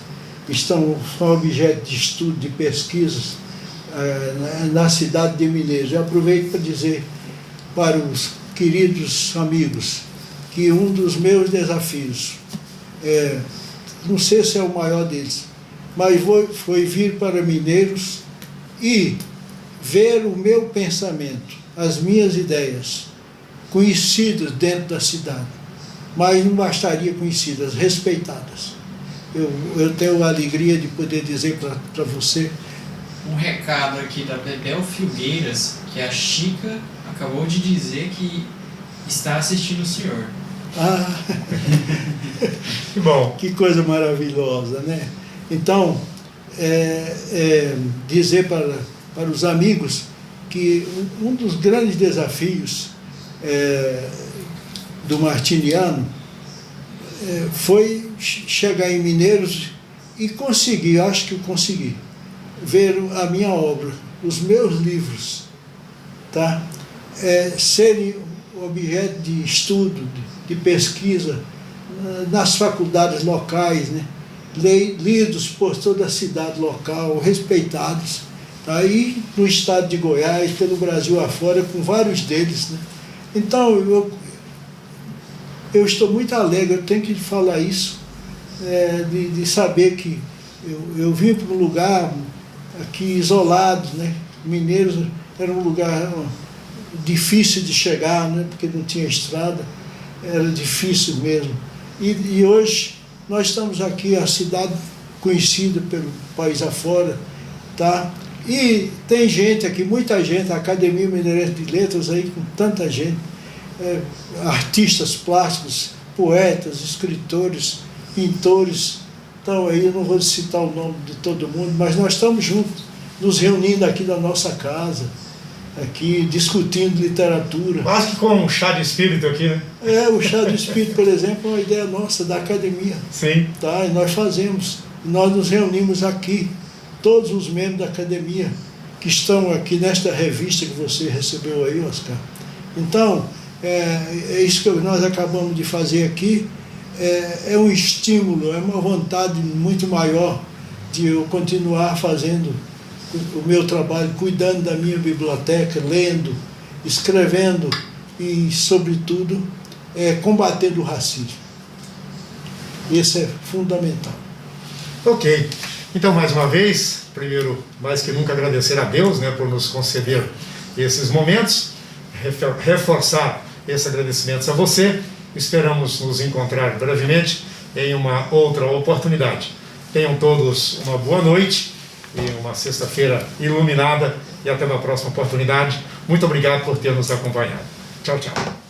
são objeto de estudo, de pesquisas na cidade de Mineiros. Eu aproveito para dizer para os queridos amigos que um dos meus desafios, não sei se é o maior deles, mas foi vir para Mineiros e ver o meu pensamento, as minhas ideias, conhecidas dentro da cidade, mas não bastaria conhecidas, respeitadas. Eu tenho a alegria de poder dizer para você. Um recado aqui da Bebel Filgueiras, que a Chica acabou de dizer que está assistindo o senhor. Ah, Que bom. que coisa maravilhosa, né? Então, dizer para os amigos que um dos grandes desafios do martiniano foi chegar em Mineiros e conseguir, acho que eu consegui, ver a minha obra, os meus livros, tá? Serem objeto de estudo, de pesquisa nas faculdades locais, né? Lidos por toda a cidade local, respeitados, tá? E no estado de Goiás, pelo Brasil afora, com vários deles, né? Então, eu estou muito alegre, eu tenho que falar isso, de saber que eu vim para um lugar aqui isolado, né? Mineiros era um lugar difícil de chegar, né? Porque não tinha estrada, era difícil mesmo. E hoje nós estamos aqui, a cidade conhecida pelo país afora, tá? E tem gente aqui, muita gente, a Academia Mineirense de Letras aí, com tanta gente, artistas plásticos, poetas, escritores, pintores. Então aí eu não vou citar o nome de todo mundo, mas nós estamos juntos, nos reunindo aqui na nossa casa, aqui discutindo literatura. Quase que com um chá de espírito aqui, né? O chá de espírito, por exemplo, é uma ideia nossa, da academia. Sim. Tá? E nós fazemos, nós nos reunimos aqui, todos os membros da academia que estão aqui nesta revista que você recebeu aí, Oscar. Então, é isso que nós acabamos de fazer aqui, é um estímulo, é uma vontade muito maior de eu continuar fazendo o meu trabalho, cuidando da minha biblioteca, lendo, escrevendo e, sobretudo, combatendo o racismo. Isso é fundamental. Ok. Então, mais uma vez, primeiro, mais que nunca agradecer a Deus, né, por nos conceder esses momentos, reforçar esses agradecimentos a você. Esperamos nos encontrar brevemente em uma outra oportunidade. Tenham todos uma boa noite e uma sexta-feira iluminada e até uma próxima oportunidade. Muito obrigado por ter nos acompanhado. Tchau, tchau.